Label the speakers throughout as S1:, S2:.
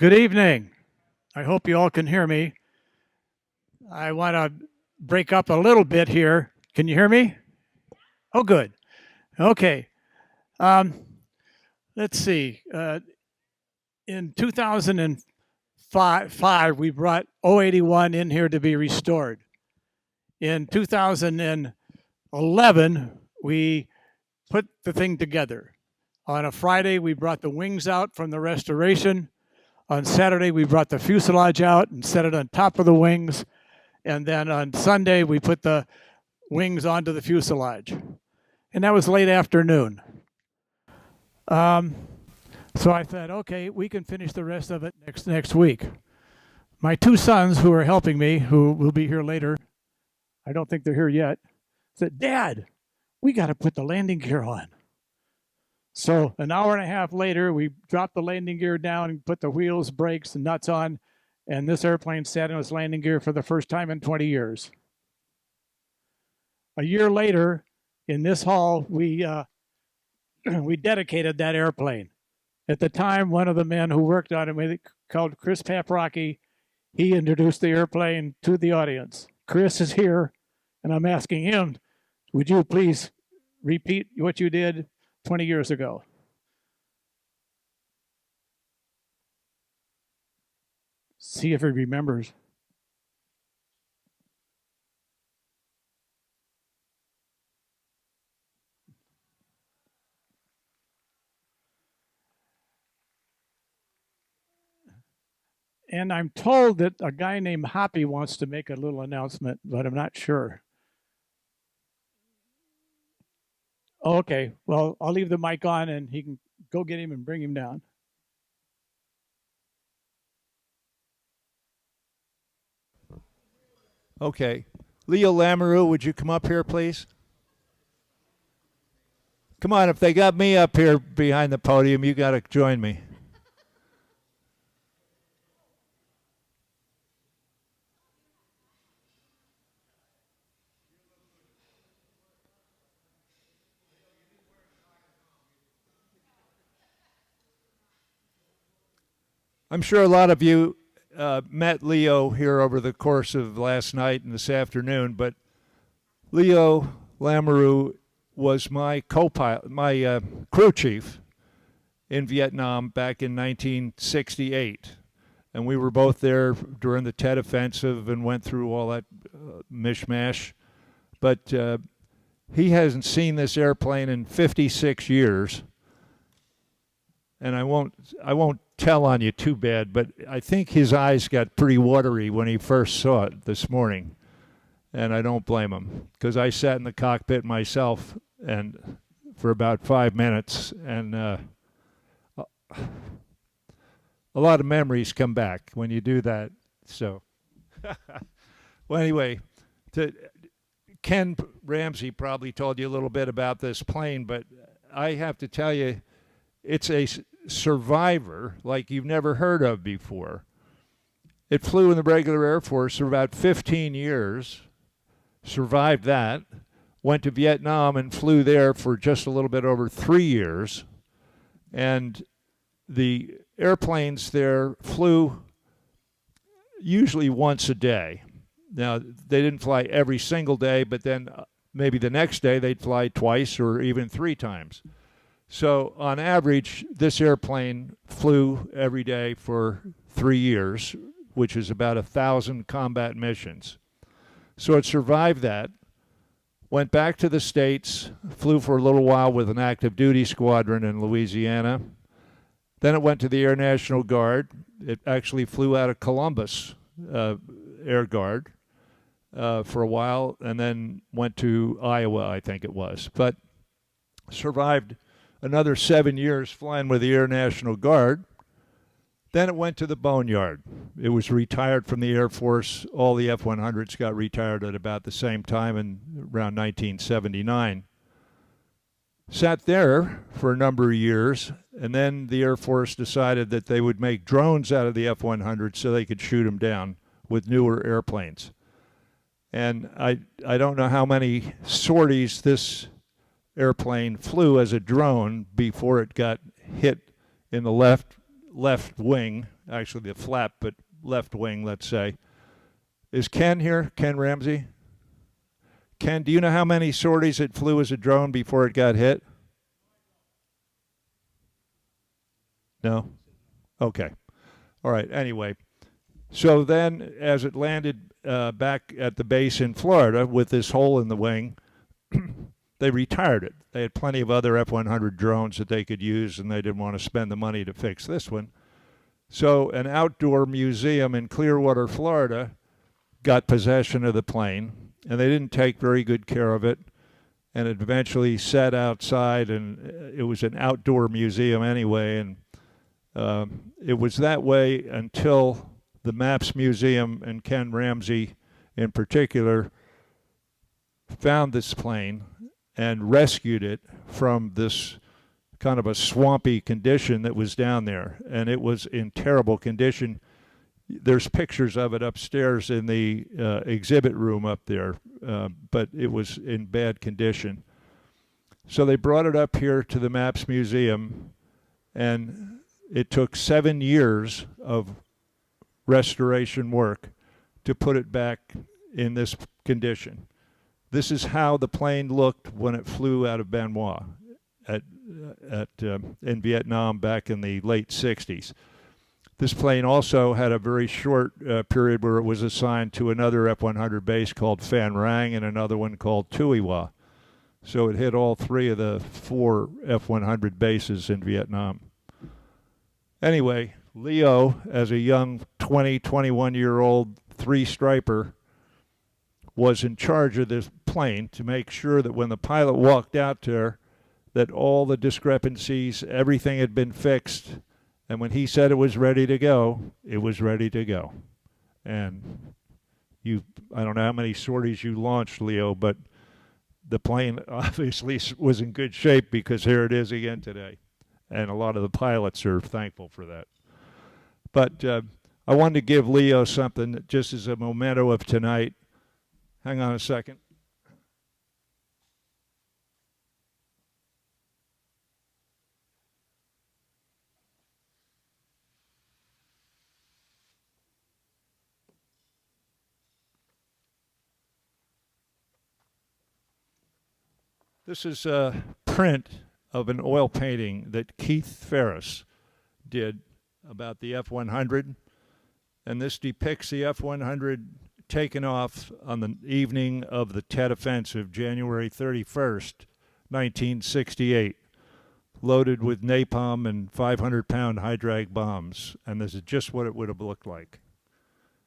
S1: Good evening. I hope you all can hear me. I want to break up a little bit here. Can you hear me? Oh, good. Okay. Um, let's see. In 2005, we brought 081 in here to be restored. In 2011, we put the thing together. On a Friday, we brought the wings out from the restoration. On Saturday, we brought the fuselage out and set it on top of the wings. And then on Sunday, we put the wings onto the fuselage. And that was late afternoon. So I thought, okay, we can finish the rest of it next week. My two sons who are helping me, who will be here later, I don't think they're here yet, said, Dad, we got to put the landing gear on. So an hour and a half later, we dropped the landing gear down and put the wheels, brakes, and nuts on, and this airplane sat in its landing gear for the first time in 20 years. A year later, in this hall, we dedicated that airplane. At the time, one of the men who worked on it, called Chris Paprocki, he introduced the airplane to the audience. Chris is here, and I'm asking him, would you please repeat what you did 20 years ago? See if he remembers. And I'm told that a guy named Hoppy wants to make a little announcement, but I'm not sure. Okay, well, I'll leave the mic on and he can go get him and bring him down.
S2: Okay. Leo Lamoureux, would you come up here, please? Come on, if they got me up here behind the podium, you got to join me. I'm sure a lot of you met Leo here over the course of last night and this afternoon, but Leo Lamoureux was my co-pilot, my crew chief in Vietnam back in 1968. And we were both there during the Tet Offensive and went through all that mishmash. But he hasn't seen this airplane in 56 years. And I won't tell on you too bad, but I think his eyes got pretty watery when he first saw it this morning. And I don't blame him, because I sat in the cockpit myself and for about 5 minutes, and a lot of memories come back when you do that. So, well, anyway, Ken Ramsey probably told you a little bit about this plane, but I have to tell you, it's a survivor like you've never heard of before. It flew in the regular Air Force for about 15 years, survived that, went to Vietnam and flew there for just a little bit over 3 years. And the airplanes there flew usually once a day. Now, they didn't fly every single day, but then maybe the next day they'd fly twice or even 3 times. So on average, this airplane flew every day for 3 years, which is about 1,000 combat missions. So it survived that, went back to the States, flew for a little while with an active duty squadron in Louisiana. Then it went to the Air National Guard. It actually flew out of Columbus Air Guard for a while, and then went to Iowa, I think it was. But survived another 7 years flying with the Air National Guard. Then it went to the Boneyard. It was retired from the Air Force. All the F-100s got retired at about the same time in around 1979. Sat there for a number of years, and then the Air Force decided that they would make drones out of the F-100 so they could shoot them down with newer airplanes. And I don't know how many sorties this airplane flew as a drone before it got hit in the left wing actually the flap, but left wing, let's say. Is Ken here? Ken Ramsey? Ken, do you know how many sorties it flew as a drone before it got hit? No? Okay. All right. Anyway, so then as it landed back at the base in Florida with this hole in the wing, they retired it. They had plenty of other F-100 drones that they could use, and they didn't want to spend the money to fix this one. So an outdoor museum in Clearwater, Florida, got possession of the plane, and they didn't take very good care of it, and it eventually sat outside, and it was an outdoor museum anyway, and it was that way until the Maps Museum and Ken Ramsey in particular found this plane and rescued it from this kind of a swampy condition that was down there. And it was in terrible condition. There's pictures of it upstairs in the exhibit room up there, but it was in bad condition. So they brought it up here to the Maps Museum, and it took 7 years of restoration work to put it back in this condition. This is how the plane looked when it flew out of Ban Hoa in Vietnam back in the late 60s. This plane also had a very short period where it was assigned to another F-100 base called Phan Rang and another one called Tuy Hoa. So it hit all three of the 4 F-100 bases in Vietnam. Anyway, Leo, as a young 21-year-old three-striper, was in charge of this plane to make sure that when the pilot walked out there, that all the discrepancies, everything had been fixed, and when he said it was ready to go, it was ready to go. And I don't know how many sorties you launched, Leo, but the plane obviously was in good shape because here it is again today. And a lot of the pilots are thankful for that. But I wanted to give Leo something just as a memento of tonight. Hang on a second. This is a print of an oil painting that Keith Ferris did about the F-100. And this depicts the F-100 taken off on the evening of the Tet Offensive, January 31st, 1968, loaded with napalm and 500-pound high-drag bombs. And this is just what it would have looked like.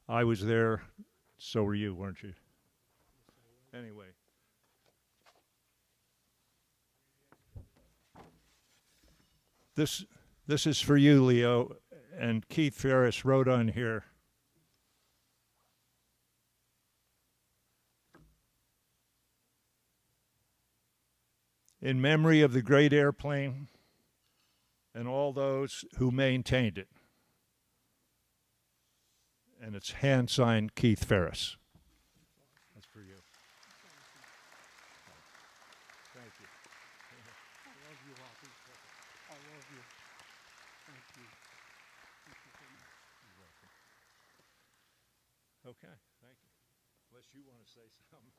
S2: I was there, so were you, weren't you? Anyway. This is for you, Leo, and Keith Ferris wrote on here, in memory of the great airplane and all those who maintained it. And it's hand-signed Keith Ferris. That's for you. Thank you.
S3: I love you, Hoppy. I love you. Thank you. Thank you so much.
S2: You're welcome. Okay, thank you. Unless you want to say something.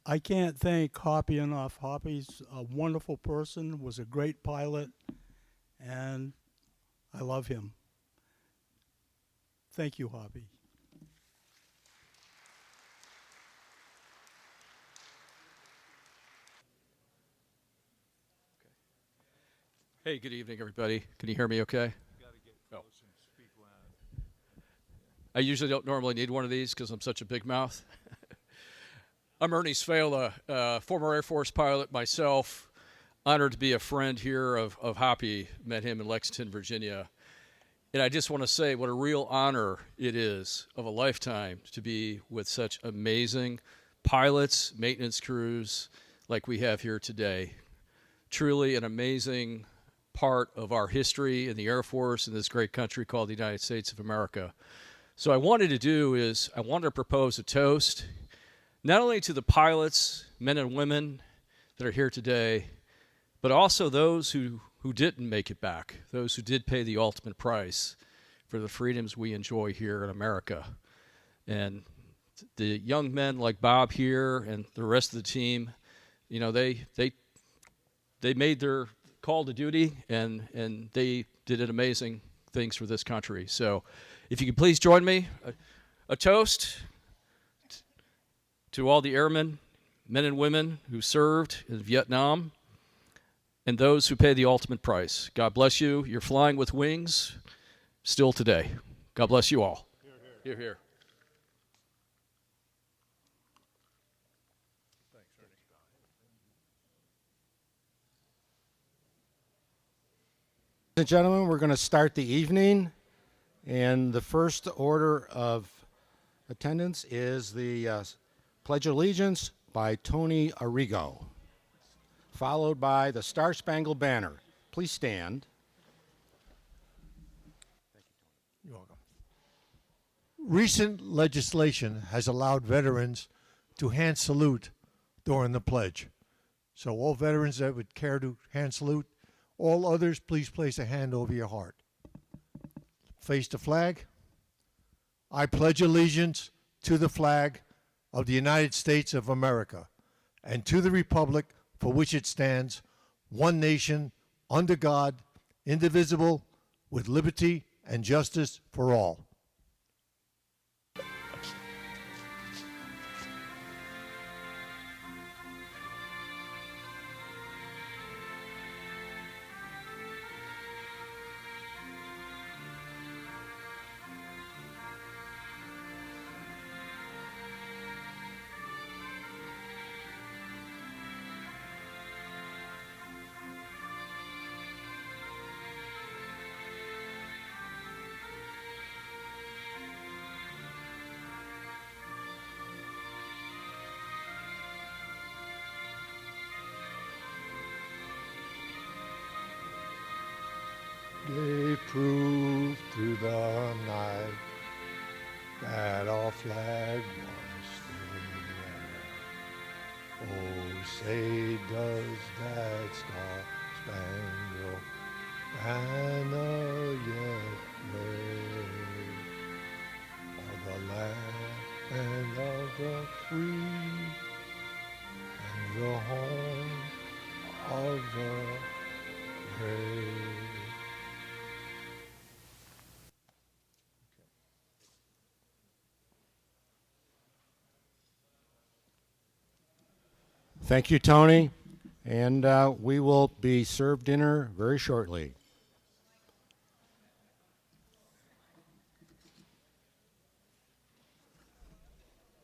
S3: I can't thank Hoppy enough. Hoppy's a wonderful person, was a great pilot, and I love him. Thank you, Hoppy.
S4: Hey, good evening, everybody. Can you hear me okay?
S2: You got to get close and speak loud.
S4: I usually don't normally need one of these because I'm such a big mouth. I'm Ernie Svala, former Air Force pilot myself. Honored to be a friend here of Hoppy. Met him in Lexington, Virginia. And I just want to say what a real honor it is of a lifetime to be with such amazing pilots, maintenance crews like we have here today. Truly an amazing part of our history in the Air Force in this great country called the United States of America. So I wanted to propose a toast, not only to the pilots, men and women that are here today, but also those who who didn't make it back, those who did pay the ultimate price for the freedoms we enjoy here in America. And the young men like Bob here and the rest of the team, you know, they made their call to duty, and they did an amazing things for this country. So if you could please join me, a toast to all the airmen, men and women who served in Vietnam, and those who pay the ultimate price. God bless you. You're flying with wings still today. God bless you all. Hear, hear.
S5: Ladies and gentlemen, we're going to start the evening, and the first order of attendance is the Pledge of Allegiance by Tony Arrigo, followed by the Star Spangled Banner. Please stand.
S6: You're welcome. Recent legislation has allowed veterans to hand salute during the pledge. So all veterans that would care to hand salute, all others, please place a hand over your heart. Face the flag. I pledge allegiance to the flag of the United States of America and to the republic for which it stands, one nation, under God, indivisible, with liberty and justice for all. They proved through the night that our flag was still there. Oh, say does that star-spangled banner yet wave of the land of the free and the home of the brave.
S5: Thank you, Tony. And we will be served dinner very shortly.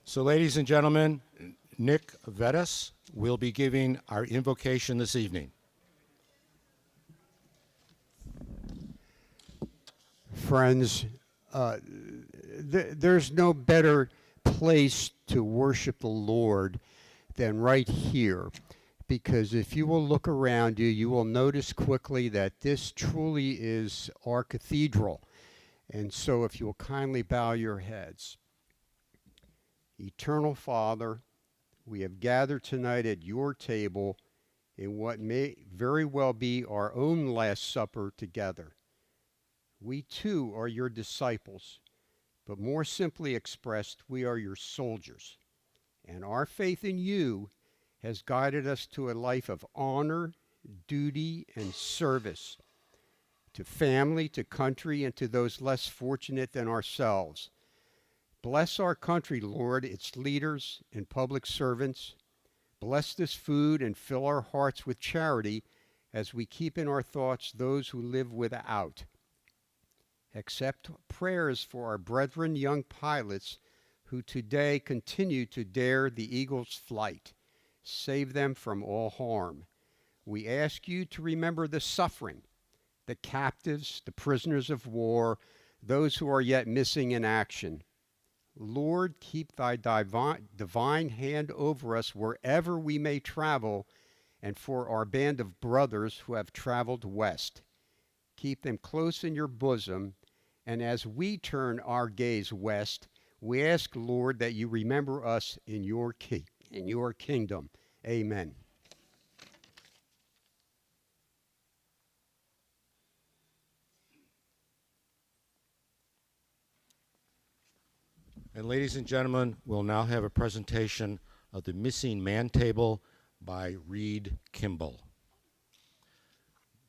S5: So, ladies and gentlemen, Nick Vettis will be giving our invocation this evening.
S7: Friends, there's no better place to worship the Lord than right here, because if you will look around you, you will notice quickly that this truly is our cathedral. And so if you will kindly bow your heads. Eternal Father, we have gathered tonight at your table in what may very well be our own Last Supper together. We too are your disciples, but more simply expressed, we are your soldiers. And our faith in you has guided us to a life of honor, duty, and service to family, to country, and to those less fortunate than ourselves. Bless our country, Lord, its leaders and public servants. Bless this food and fill our hearts with charity as we keep in our thoughts those who live without. Accept prayers for our brethren, young pilots, who today continue to dare the eagle's flight. Save them from all harm. We ask you to remember the suffering, the captives, the prisoners of war, those who are yet missing in action. Lord, keep thy divine hand over us wherever we may travel, and for our band of brothers who have traveled west. Keep them close in your bosom, and as we turn our gaze west, we ask, Lord, that you remember us in your kingdom. Amen.
S5: And ladies and gentlemen, we'll now have a presentation of the Missing Man Table by Reed Kimball.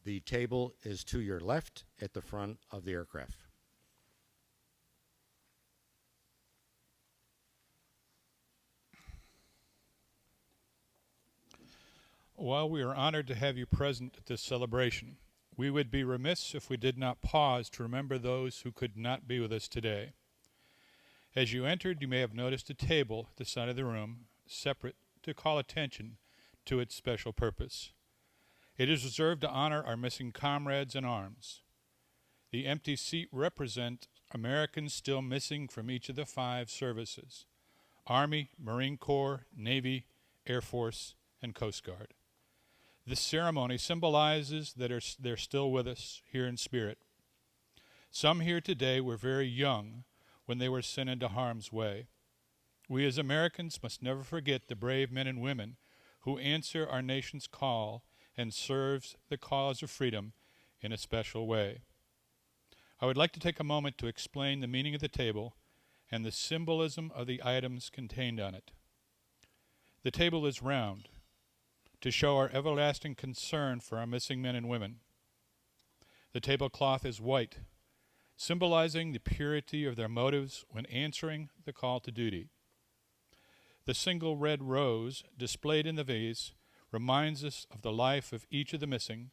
S5: The table is to your left at the front of the aircraft.
S8: While we are honored to have you present at this celebration, we would be remiss if we did not pause to remember those who could not be with us today. As you entered, you may have noticed a table at the side of the room, separate, to call attention to its special purpose. It is reserved to honor our missing comrades in arms. The empty seat represents Americans still missing from each of the 5 services: Army, Marine Corps, Navy, Air Force, and Coast Guard. This ceremony symbolizes that they're still with us here in spirit. Some here today were very young when they were sent into harm's way. We as Americans must never forget the brave men and women who answer our nation's call and serves the cause of freedom in a special way. I would like to take a moment to explain the meaning of the table and the symbolism of the items contained on it. The table is round to show our everlasting concern for our missing men and women. The tablecloth is white, symbolizing the purity of their motives when answering the call to duty. The single red rose displayed in the vase reminds us of the life of each of the missing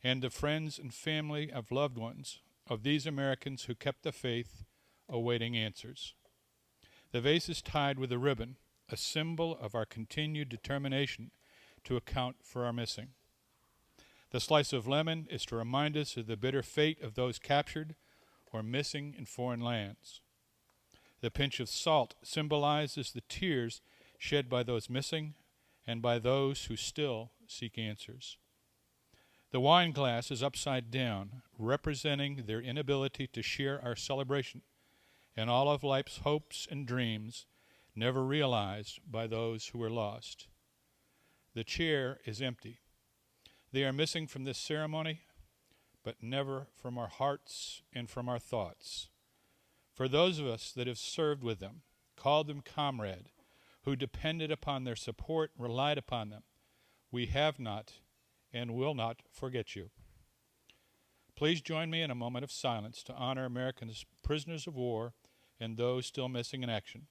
S8: and the friends and family of loved ones of these Americans who kept the faith, awaiting answers. The vase is tied with a ribbon, a symbol of our continued determination to account for our missing. The slice of lemon is to remind us of the bitter fate of those captured or missing in foreign lands. The pinch of salt symbolizes the tears shed by those missing and by those who still seek answers. The wine glass is upside down, representing their inability to share our celebration and all of life's hopes and dreams never realized by those who were lost. The chair is empty. They are missing from this ceremony, but never from our hearts and from our thoughts. For those of us that have served with them, called them comrade, who depended upon their support, relied upon them, we have not and will not forget you. Please join me in a moment of silence to honor Americans' prisoners of war and those still missing in action,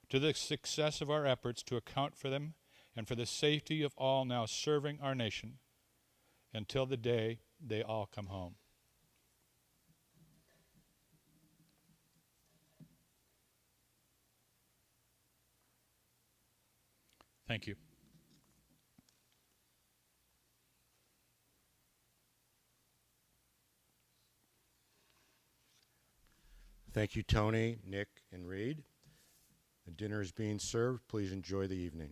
S8: to the success of our efforts to account for them and for the safety of all now serving our nation, until the day they all come home. Thank you.
S5: Thank you, Tony, Nick, and Reed. The dinner is being served. Please enjoy the evening.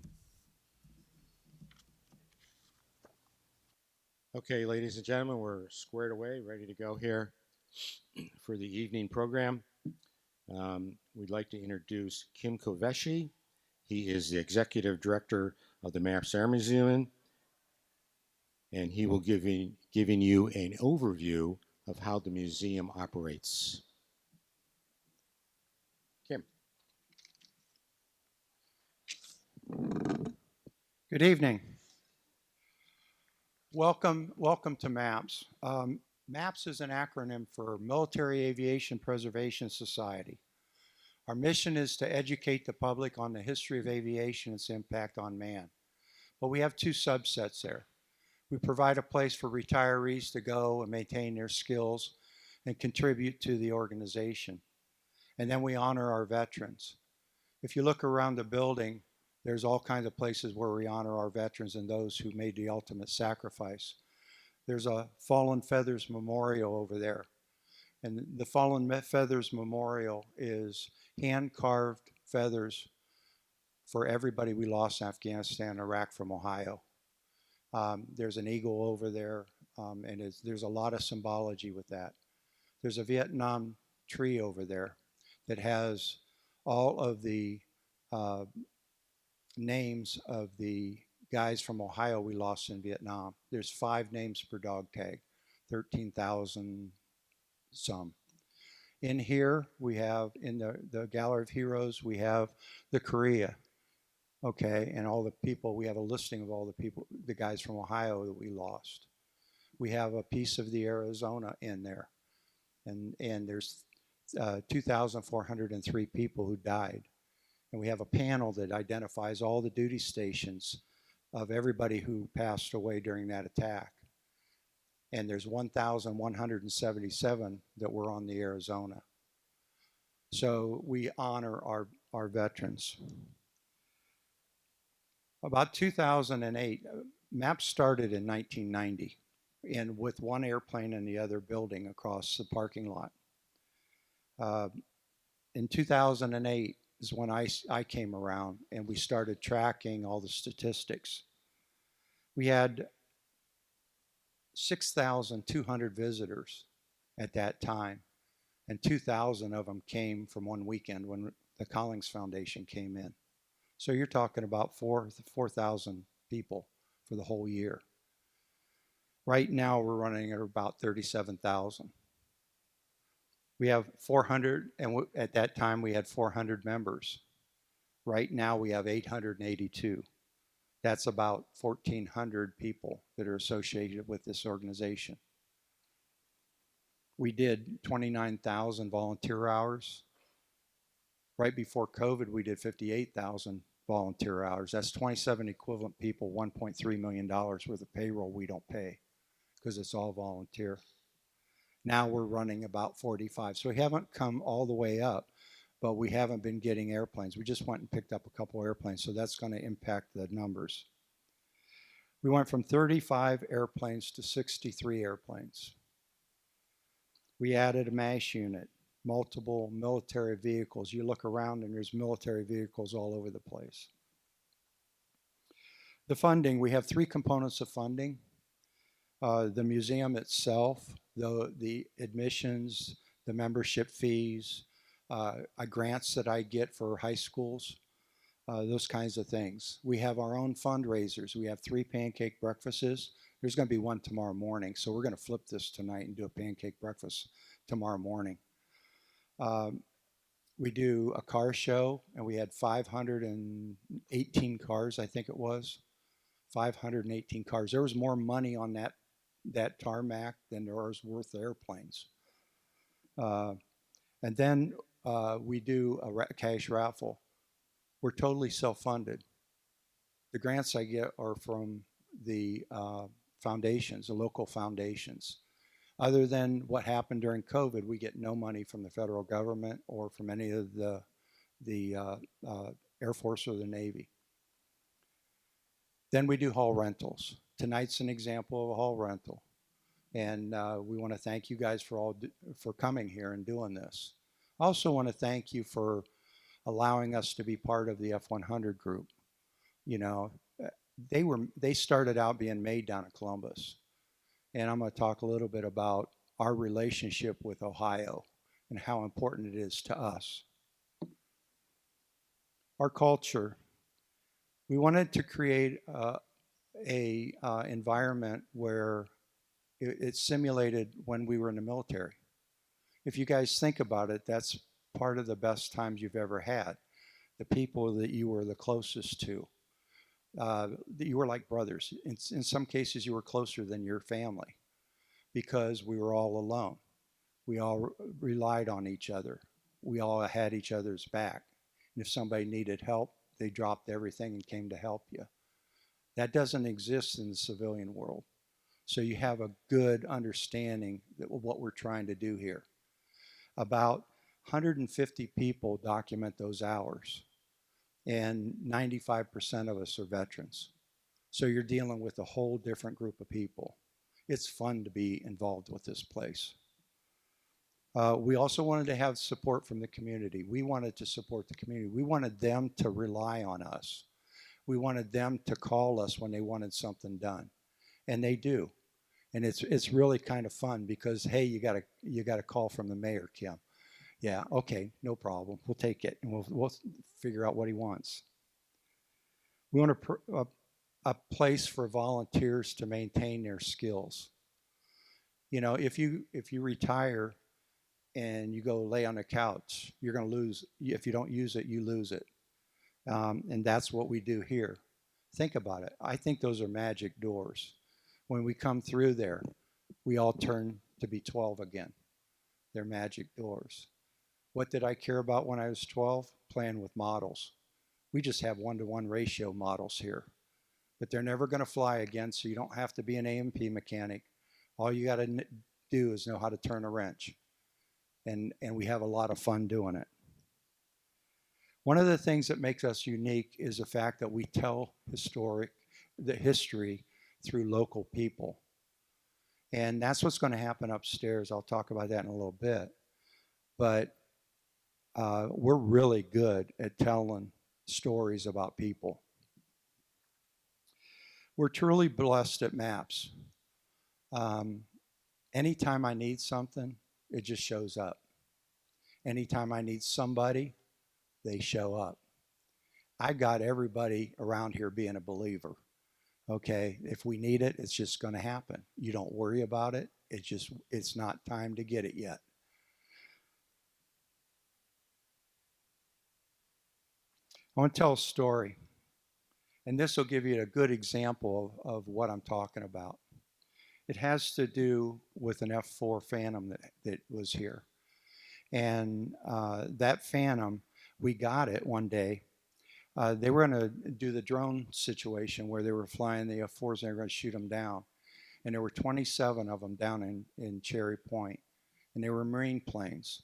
S5: Okay, ladies and gentlemen, we're squared away, ready to go here for the evening program. We'd like to introduce Kim Koveshi. He is the Executive Director of the Maps Air Museum, and he will giving you an overview of how the museum operates. Kim.
S9: Good evening. Welcome to MAPS. MAPS is an acronym for Military Aviation Preservation Society. Our mission is to educate the public on the history of aviation and its impact on man. But we have 2 subsets there. We provide a place for retirees to go and maintain their skills and contribute to the organization. And then we honor our veterans. If you look around the building, there's all kinds of places where we honor our veterans and those who made the ultimate sacrifice. There's a Fallen Feathers Memorial over there. And the Fallen Feathers Memorial is hand-carved feathers for everybody we lost in Afghanistan and Iraq from Ohio. There's an eagle over there, and there's a lot of symbology with that. There's a Vietnam tree over there that has all of the names of the guys from Ohio we lost in Vietnam. There's 5 names per dog tag, 13,000 some. In here, we have, in the Gallery of Heroes, we have the Korea, okay, and all the people. We have a listing of all the people, the guys from Ohio that we lost. We have a piece of the Arizona in there, and there's 2,403 people who died. And we have a panel that identifies all the duty stations of everybody who passed away during that attack. And there's 1,177 that were on the Arizona. So we honor our veterans. About 2008, MAP started in 1990, and with one airplane in the other building across the parking lot. In 2008 is when I came around, and we started tracking all the statistics. We had 6,200 visitors at that time, and 2,000 of them came from one weekend when the Collings Foundation came in. So you're talking about 4,000 people for the whole year. Right now we're running at about 37,000. We have 400, and at that time we had 400 members. Right now we have 882. That's about 1,400 people that are associated with this organization. We did 29,000 volunteer hours. Right before COVID, we did 58,000 volunteer hours. That's 27 equivalent people, $1.3 million worth of payroll we don't pay because it's all volunteer. Now we're running about 45. So we haven't come all the way up, but we haven't been getting airplanes. We just went and picked up a couple airplanes, so that's going to impact the numbers. We went from 35 airplanes to 63 airplanes. We added a MASH unit, multiple military vehicles. You look around and there's military vehicles all over the place. The funding, we have three components of funding. The museum itself, the admissions, the membership fees, grants that I get for high schools, those kinds of things. We have our own fundraisers. We have 3 pancake breakfasts. There's going to be one tomorrow morning, so we're going to flip this tonight and do a pancake breakfast tomorrow morning. We do a car show, and we had 518 cars, I think it was. 518 cars. There was more money on that tarmac than there was worth of airplanes. And then we do a cash raffle. We're totally self-funded. The grants I get are from the foundations, the local foundations. Other than what happened during COVID, we get no money from the federal government or from any of the Air Force or the Navy. Then we do hall rentals. Tonight's an example of a hall rental. And we want to thank you guys for coming here and doing this. I also want to thank you for allowing us to be part of the F-100 group. You know, they started out being made down in Columbus. And I'm going to talk a little bit about our relationship with Ohio and how important it is to us. Our culture. We wanted to create a environment where it simulated when we were in the military. If you guys think about it, that's part of the best times you've ever had. The people that you were the closest to, that you were like brothers. In some cases, you were closer than your family because we were all alone. We all relied on each other. We all had each other's back. And if somebody needed help, they dropped everything and came to help you. That doesn't exist in the civilian world. So you have a good understanding of what we're trying to do here. About 150 people document those hours, and 95% of us are veterans. So you're dealing with a whole different group of people. It's fun to be involved with this place. We also wanted to have support from the community. We wanted to support the community. We wanted them to rely on us. We wanted them to call us when they wanted something done, and they do. And it's really kind of fun because, hey, you got a call from the mayor, Kim. Yeah, okay, no problem. We'll take it, and we'll figure out what he wants. We want a place for volunteers to maintain their skills. You know, if you retire and you go lay on the couch, you're going to lose. If you don't use it, you lose it. And that's what we do here. Think about it. I think those are magic doors. When we come through there, we all turn to be 12 again. They're magic doors. What did I care about when I was 12? Playing with models. We just have 1-to-1 ratio models here. But they're never going to fly again, so you don't have to be an A&P mechanic. All you got to do is know how to turn a wrench. And we have a lot of fun doing it. One of the things that makes us unique is the fact that we tell the history through local people. And that's what's going to happen upstairs. I'll talk about that in a little bit. But we're really good at telling stories about people. We're truly blessed at MAPS. Anytime I need something, it just shows up. Anytime I need somebody, they show up. I got everybody around here being a believer. Okay, if we need it, it's just going to happen. You don't worry about it. It's not time to get it yet. I want to tell a story, and this will give you a good example of what I'm talking about. It has to do with an F4 Phantom that was here. And that Phantom, we got it one day. They were going to do the drone situation where they were flying the F4s and they were going to shoot them down. And there were 27 of them down in Cherry Point. And they were Marine planes.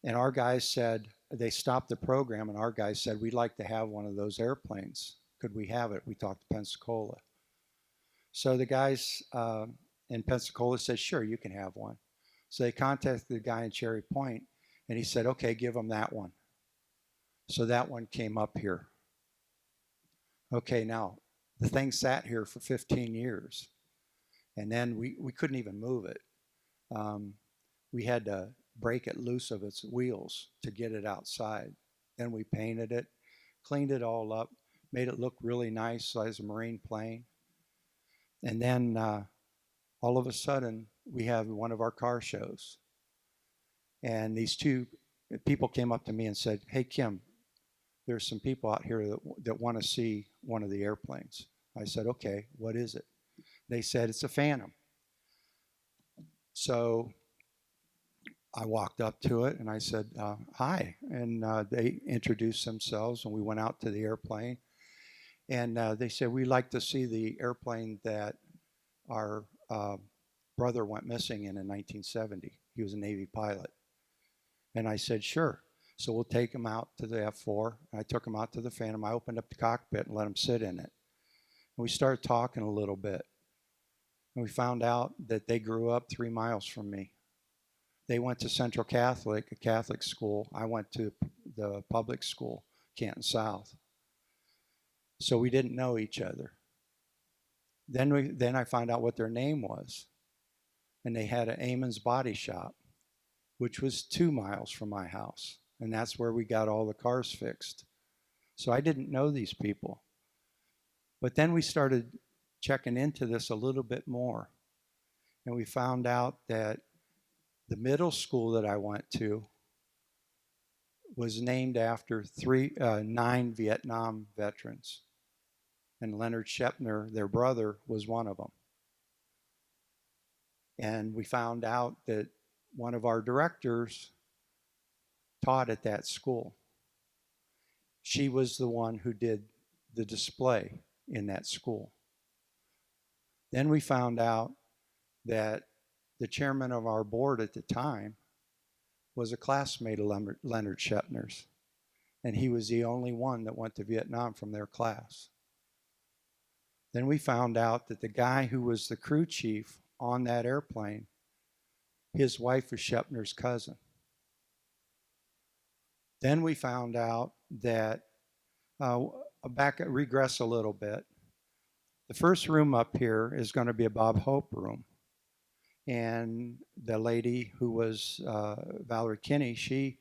S9: And our guys said, they stopped the program, and our guys said, we'd like to have one of those airplanes. Could we have it? We talked to Pensacola. So the guys in Pensacola said, sure, you can have one. So they contacted the guy in Cherry Point, and he said, okay, give them that one. So that one came up here. Okay, now, the thing sat here for 15 years, and then we couldn't even move it. We had to break it loose of its wheels to get it outside. Then we painted it, cleaned it all up, made it look really nice as a Marine plane. And then all of a sudden, we have one of our car shows. And these two people came up to me and said, hey, Kim, there's some people out here that want to see one of the airplanes. I said, okay, what is it? They said, it's a Phantom. So I walked up to it and I said, hi. And they introduced themselves and we went out to the airplane. And they said, we'd like to see the airplane that our brother went missing in 1970. He was a Navy pilot. And I said, sure. So we'll take him out to the F4. I took him out to the Phantom. I opened up the cockpit and let him sit in it. And we started talking a little bit. And we found out that they grew up 3 miles from me. They went to Central Catholic, a Catholic school. I went to the public school, Canton South. So we didn't know each other. Then I found out what their name was. And they had an Amon's Body Shop, which was 2 miles from my house. And that's where we got all the cars fixed. So I didn't know these people. But then we started checking into this a little bit more. And we found out that the middle school that I went to was named after 9 Vietnam veterans. And Leonard Shepner, their brother, was one of them. And we found out that one of our directors taught at that school. She was the one who did the display in that school. Then we found out that the chairman of our board at the time was a classmate of Leonard Shepner's. And he was the only one that went to Vietnam from their class. Then we found out that the guy who was the crew chief on that airplane, his wife was Shepner's cousin. Then we found out that, regress a little bit, the first room up here is going to be a Bob Hope room. And the lady who was Valerie Kinney, she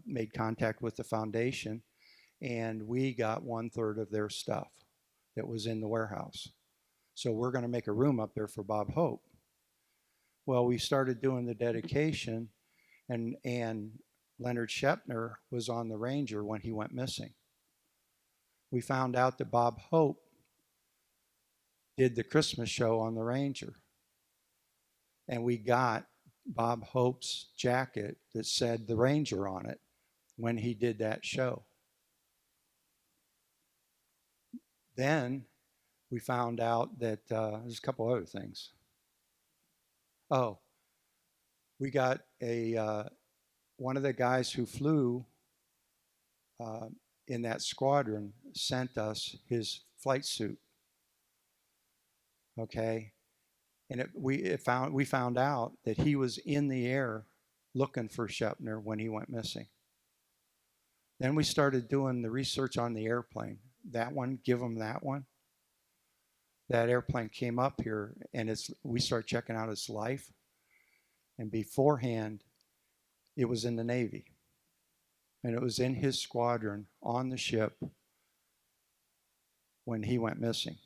S9: made contact with the foundation, and we got 1/3 of their stuff that was in the warehouse. So we're going to make a room up there for Bob Hope. Well, we started doing the dedication, and Leonard Shepner was on the Ranger when he went missing. We found out that Bob Hope did the Christmas show on the Ranger. And we got Bob Hope's jacket that said the Ranger on it when he did that show. Then we found out that there's a couple other things. Oh, we got one of the guys who flew in that squadron sent us his flight suit. Okay, and we found out that he was in the air looking for Shepner when he went missing. Then we started doing the research on the airplane. That one, give them that one. That airplane came up here, and we started checking out its life. And beforehand, it was in the Navy. And it was in his squadron on the ship when he went missing.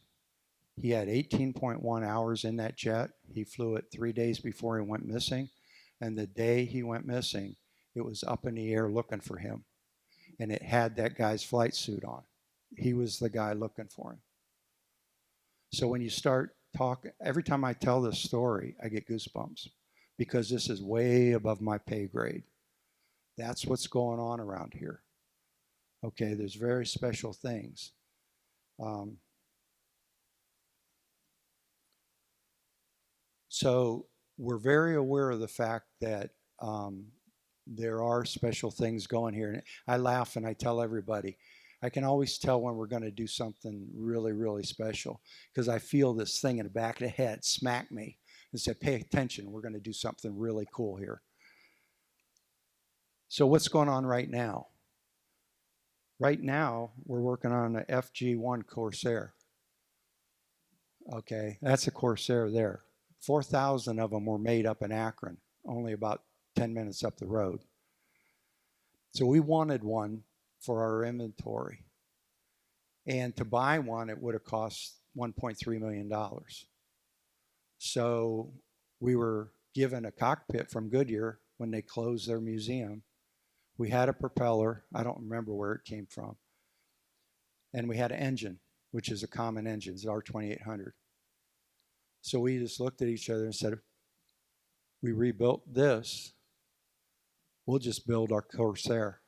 S9: He had 18.1 hours in that jet. He flew it 3 days before he went missing. And the day he went missing, it was up in the air looking for him. And it had that guy's flight suit on. He was the guy looking for him. So when you start talking, every time I tell this story, I get goosebumps because this is way above my pay grade. That's what's going on around here. Okay, there's very special things. So we're very aware of the fact that there are special things going here. And I laugh and I tell everybody, I can always tell when we're going to do something really, really special because I feel this thing in the back of the head smack me and say, pay attention, we're going to do something really cool here. So what's going on right now? Right now, we're working on an FG-1 Corsair. Okay, that's a Corsair there. 4,000 of them were made up in Akron, only about 10 minutes up the road. So we wanted one for our inventory. And to buy one, it would have cost $1.3 million. So we were given a cockpit from Goodyear when they closed their museum. We had a propeller. I don't remember where it came from. And we had an engine, which is a common engine, it's R2800. So we just looked at each other and said, we rebuilt this, we'll just build our Corsair.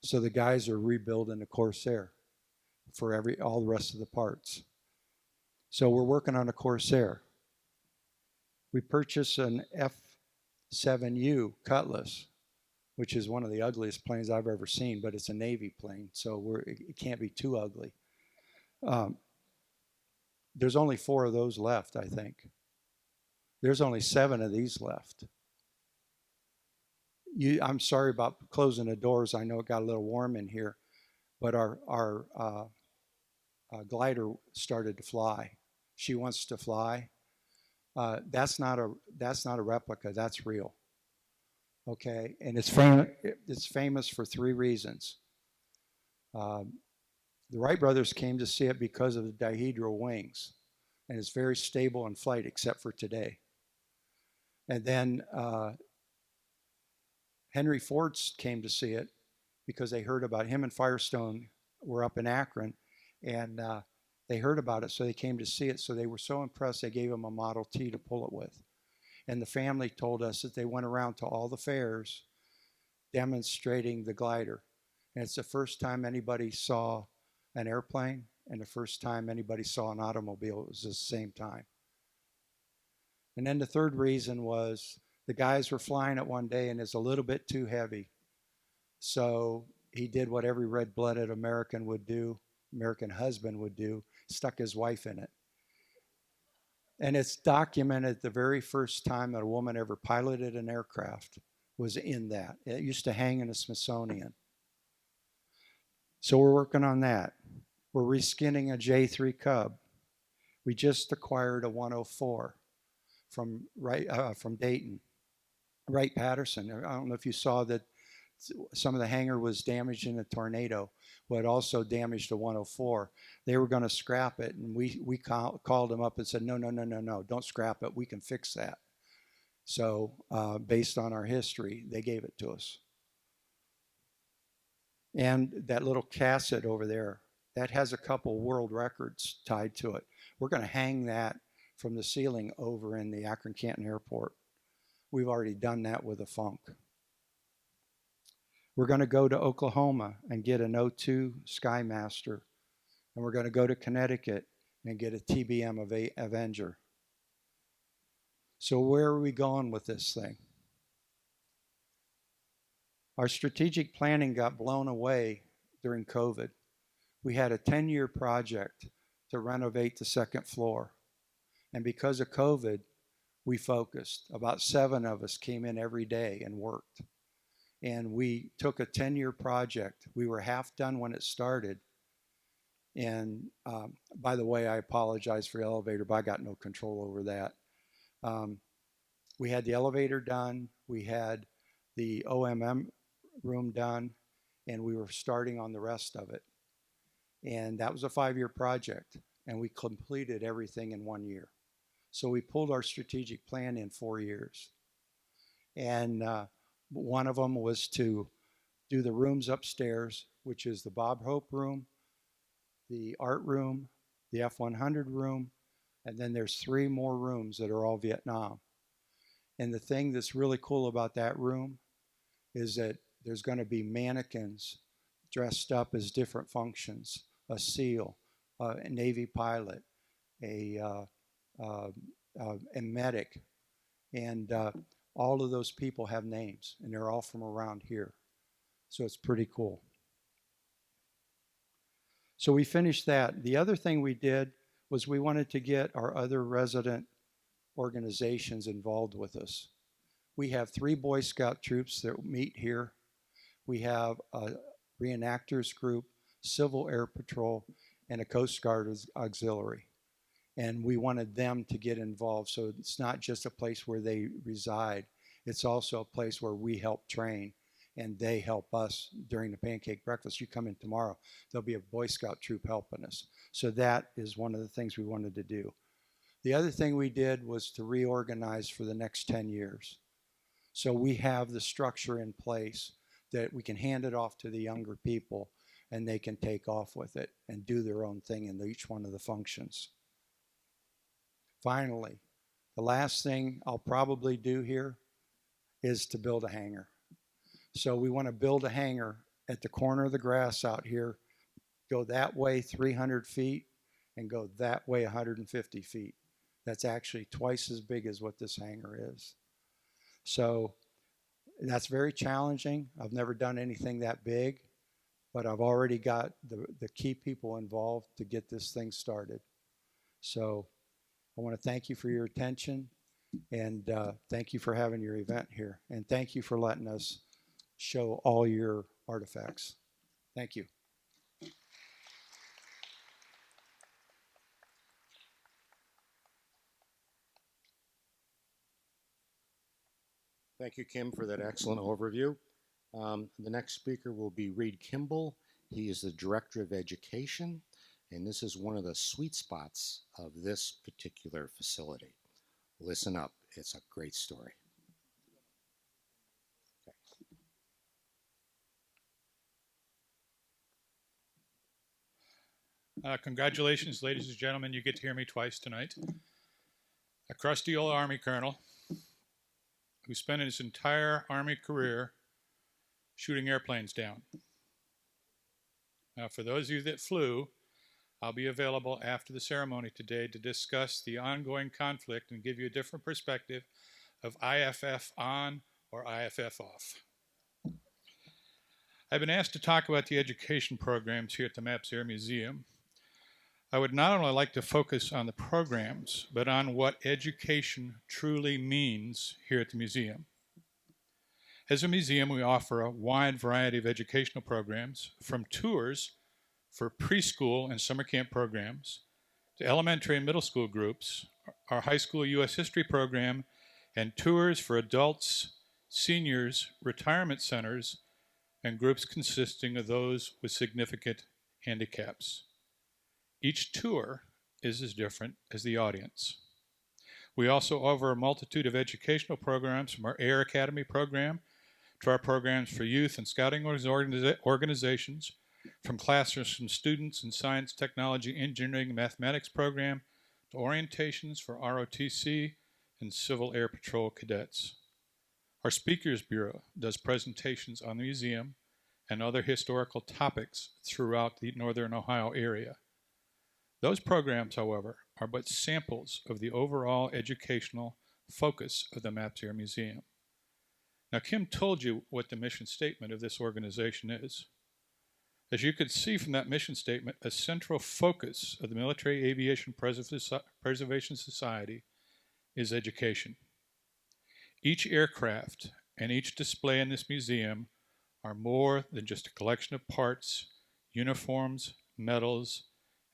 S9: So the guys are rebuilding the Corsair for all the rest of the parts. So we're working on a Corsair. We purchased an F-7U Cutlass, which is one of the ugliest planes I've ever seen, but it's a Navy plane, so it can't be too ugly. There's only 4 of those left, I think. There's only 7 of these left. I'm sorry about closing the doors. I know it got a little warm in here, but our glider started to fly. She wants to fly. That's not a replica. That's real. Okay, and it's famous for 3 reasons. The Wright brothers came to see it because of the dihedral wings, and it's very stable in flight except for today. And then Henry Ford came to see it because they heard about him and Firestone were up in Akron, and they heard about it, so they came to see it. So they were so impressed, they gave him a Model T to pull it with. And the family told us that they went around to all the fairs demonstrating the glider. And it's the first time anybody saw an airplane and the first time anybody saw an automobile. It was the same time. And then the third reason was the guys were flying it one day and it's a little bit too heavy. So he did what every red-blooded American would do, American husband would do, stuck his wife in it. And it's documented the very first time that a woman ever piloted an aircraft was in that. It used to hang in the Smithsonian. So we're working on that. We're reskinning a J3 Cub. We just acquired a 104 from Dayton, Wright Patterson. I don't know if you saw that some of the hangar was damaged in a tornado, but also damaged a 104. They were going to scrap it, and we called them up and said, no, don't scrap it. We can fix that. So based on our history, they gave it to us. And that little cassette over there, that has a couple world records tied to it. We're going to hang that from the ceiling over in the Akron Canton Airport. We've already done that with a Funk. We're going to go to Oklahoma and get an O2 Skymaster. And we're going to go to Connecticut and get a TBM Avenger. So where are we going with this thing? Our strategic planning got blown away during COVID. We had a 10-year project to renovate the second floor. And because of COVID, we focused. About 7 of us came in every day and worked. And we took a 10-year project. We were half done when it started. And by the way, I apologize for the elevator, but I got no control over that. We had the elevator done. We had the OMM room done. And we were starting on the rest of it. And that was a 5-year project. And we completed everything in 1 year. So we pulled our strategic plan in 4 years. And one of them was to do the rooms upstairs, which is the Bob Hope room, the art room, the F-100 room, and then there's 3 more rooms that are all Vietnam. And the thing that's really cool about that room is that there's going to be mannequins dressed up as different functions: a SEAL, a Navy pilot, a medic, and all of those people have names, and they're all from around here. So it's pretty cool. So we finished that. The other thing we did was we wanted to get our other resident organizations involved with us. We have 3 Boy Scout troops that meet here. We have a reenactors group, Civil Air Patrol, and a Coast Guard auxiliary. And we wanted them to get involved. So it's not just a place where they reside. It's also a place where we help train and they help us during the pancake breakfast. You come in tomorrow, there'll be a Boy Scout troop helping us. So that is one of the things we wanted to do. The other thing we did was to reorganize for the next 10 years. So we have the structure in place that we can hand it off to the younger people and they can take off with it and do their own thing in each one of the functions. Finally, the last thing I'll probably do here is to build a hangar. So we want to build a hangar at the corner of the grass out here, go that way 300 feet and go that way 150 feet. That's actually twice as big as what this hangar is. So that's very challenging. I've never done anything that big, but I've already got the key people involved to get this thing started. So I want to thank you for your attention, and thank you for having your event here. And thank you for letting us show all your artifacts. Thank you.
S5: Thank you, Kim, for that excellent overview. The next speaker will be Reed Kimball. He is the Director of Education, and this is one of the sweet spots of this particular facility. Listen up, it's a great story.
S8: Congratulations, ladies and gentlemen, you get to hear me twice tonight. A crusty old Army colonel who spent his entire Army career shooting airplanes down. Now, for those of you that flew, I'll be available after the ceremony today to discuss the ongoing conflict and give you a different perspective of IFF on or IFF off. I've been asked to talk about the education programs here at the Maps Air Museum. I would not only like to focus on the programs, but on what education truly means here at the museum. As a museum, we offer a wide variety of educational programs, from tours for preschool and summer camp programs, to elementary and middle school groups, our high school U.S. history program, and tours for adults, seniors, retirement centers, and groups consisting of those with significant handicaps. Each tour is as different as the audience. We also offer a multitude of educational programs, from our Air Academy program to our programs for youth and scouting organizations, from classrooms from students in science, technology, engineering, and mathematics program to orientations for ROTC and Civil Air Patrol cadets. Our Speakers Bureau does presentations on the museum and other historical topics throughout the Northern Ohio area. Those programs, however, are but samples of the overall educational focus of the Maps Air Museum. Now, Kim told you what the mission statement of this organization is. As you could see from that mission statement, a central focus of the Military Aviation Preservation Society is education. Each aircraft and each display in this museum are more than just a collection of parts, uniforms, medals,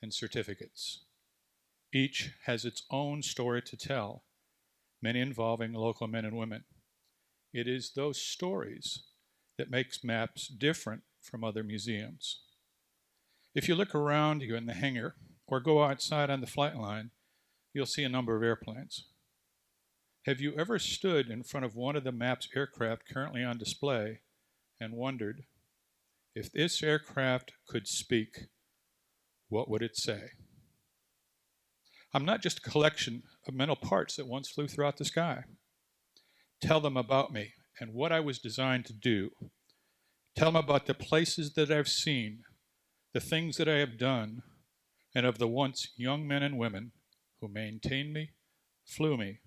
S8: and certificates. Each has its own story to tell, many involving local men and women. It is those stories that makes MAPS different from other museums. If you look around you in the hangar or go outside on the flight line, you'll see a number of airplanes. Have you ever stood in front of one of the MAPS aircraft currently on display and wondered, if this aircraft could speak, what would it say? I'm not just a collection of mental parts that once flew throughout the sky. Tell them about me and what I was designed to do. Tell them about the places that I've seen, the things that I have done, and of the once young men and women who maintained me, flew me,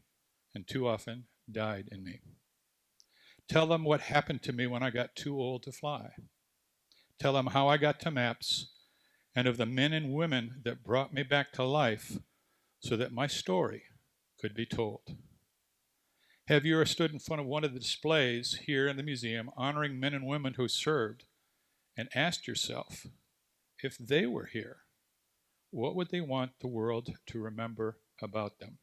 S8: and too often died in me. Tell them what happened to me when I got too old to fly. Tell them how I got to MAPS and of the men and women that brought me back to life so that my story could be told. Have you ever stood in front of one of the displays here in the museum honoring men and women who served and asked yourself, if they were here, what would they want the world to remember about them?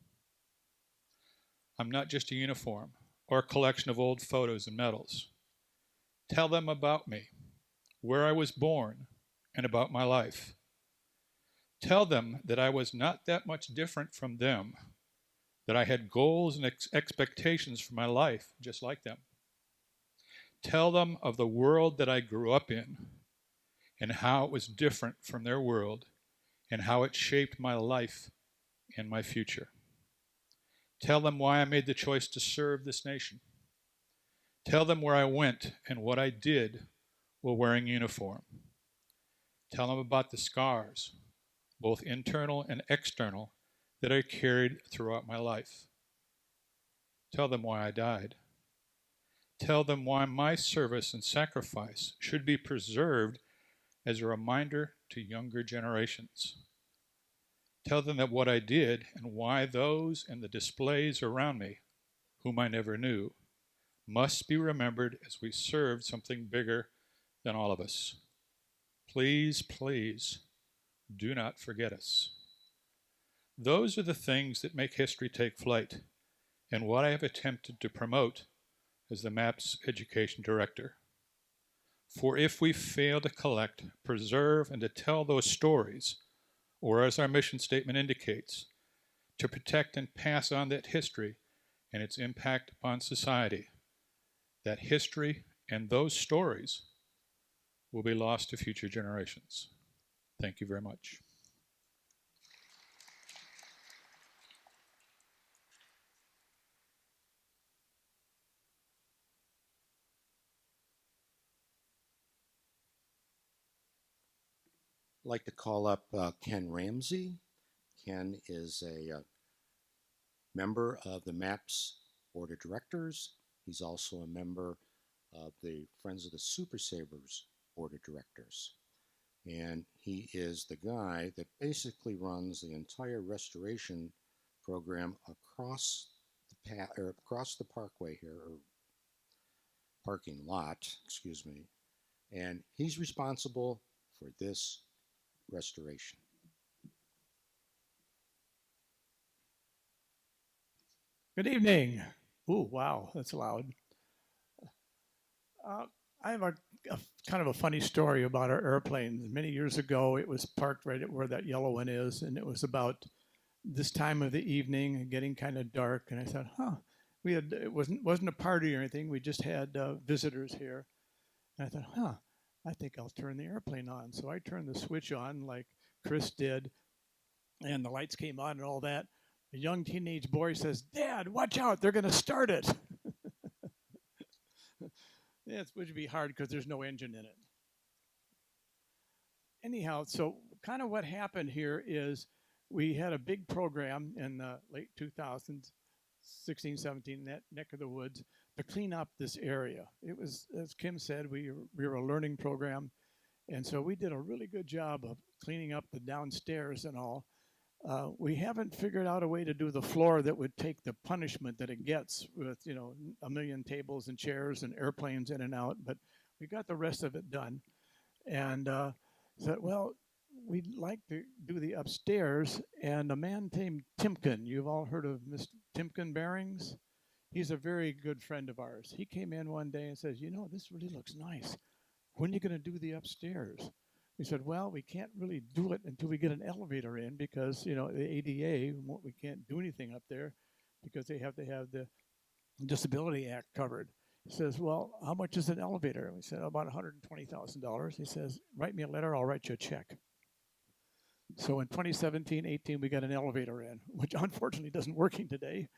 S8: I'm not just a uniform or a collection of old photos and medals. Tell them about me, where I was born, and about my life. Tell them that I was not that much different from them, that I had goals and expectations for my life just like them. Tell them of the world that I grew up in and how it was different from their world and how it shaped my life and my future. Tell them why I made the choice to serve this nation. Tell them where I went and what I did while wearing uniform. Tell them about the scars, both internal and external, that I carried throughout my life. Tell them why I died. Tell them why my service and sacrifice should be preserved as a reminder to younger generations. Tell them that what I did and why those and the displays around me, whom I never knew, must be remembered as we served something bigger than all of us. Please, please, do not forget us. Those are the things that make history take flight, and what I have attempted to promote as the MAPS Education Director. For if we fail to collect, preserve, and to tell those stories, or as our mission statement indicates, to protect and pass on that history and its impact upon society, that history and those stories will be lost to future generations. Thank you very much.
S5: I'd like to call up Ken Ramsey. Ken is a member of the MAPS Board of Directors. He's also a member of the Friends of the Super Sabres Board of Directors. And he is the guy that basically runs the entire restoration program across the parkway here, or parking lot, excuse me. And he's responsible for this restoration.
S1: Good evening. Ooh, wow, that's loud. I have a kind of a funny story about our airplane. Many years ago, it was parked right at where that yellow one is, and it was about this time of the evening and getting kind of dark, and I thought, it wasn't a party or anything. We just had visitors here, and I thought, I think I'll turn the airplane on. So I turned the switch on like Chris did, and the lights came on and all that. A young teenage boy says, "Dad, watch out! They're going to start it." Yeah, it would be hard because there's no engine in it. Anyhow, so kind of what happened here is we had a big program in the late 2000s, 16, 17, that neck of the woods, to clean up this area. It was, as Kim said, we were a learning program. And so we did a really good job of cleaning up the downstairs and all. We haven't figured out a way to do the floor that would take the punishment that it gets with, a million tables and chairs and airplanes in and out, but we got the rest of it done. And said, well, we'd like to do the upstairs. And a man named Timken, you've all heard of Mr. Timken Bearings? He's a very good friend of ours. He came in one day and says, this really looks nice. When are you going to do the upstairs? We said, well, we can't really do it until we get an elevator in because, the ADA, we can't do anything up there because they have to have the Disability Act covered. He says, well, how much is an elevator? And we said, about $120,000. He says, write me a letter, I'll write you a check. So in 2017-18, we got an elevator in, which unfortunately doesn't working today.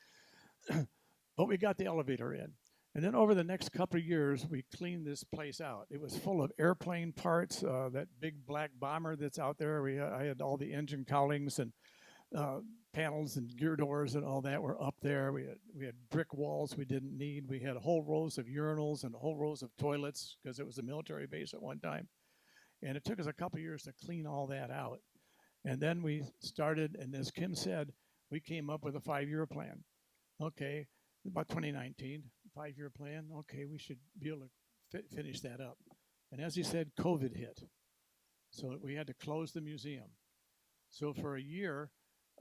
S1: But we got the elevator in. And then over the next couple of years, we cleaned this place out. It was full of airplane parts, that big black bomber that's out there. I had all the engine cowlings and panels and gear doors and all that were up there. We had brick walls we didn't need. We had whole rows of urinals and whole rows of toilets because it was a military base at one time. And it took us a couple of years to clean all that out. And then we started, and as Kim said, we came up with a 5-year plan. Okay, about 2019, 5-year plan. Okay, we should be able to finish that up. And as he said, COVID hit. So we had to close the museum. So for a year,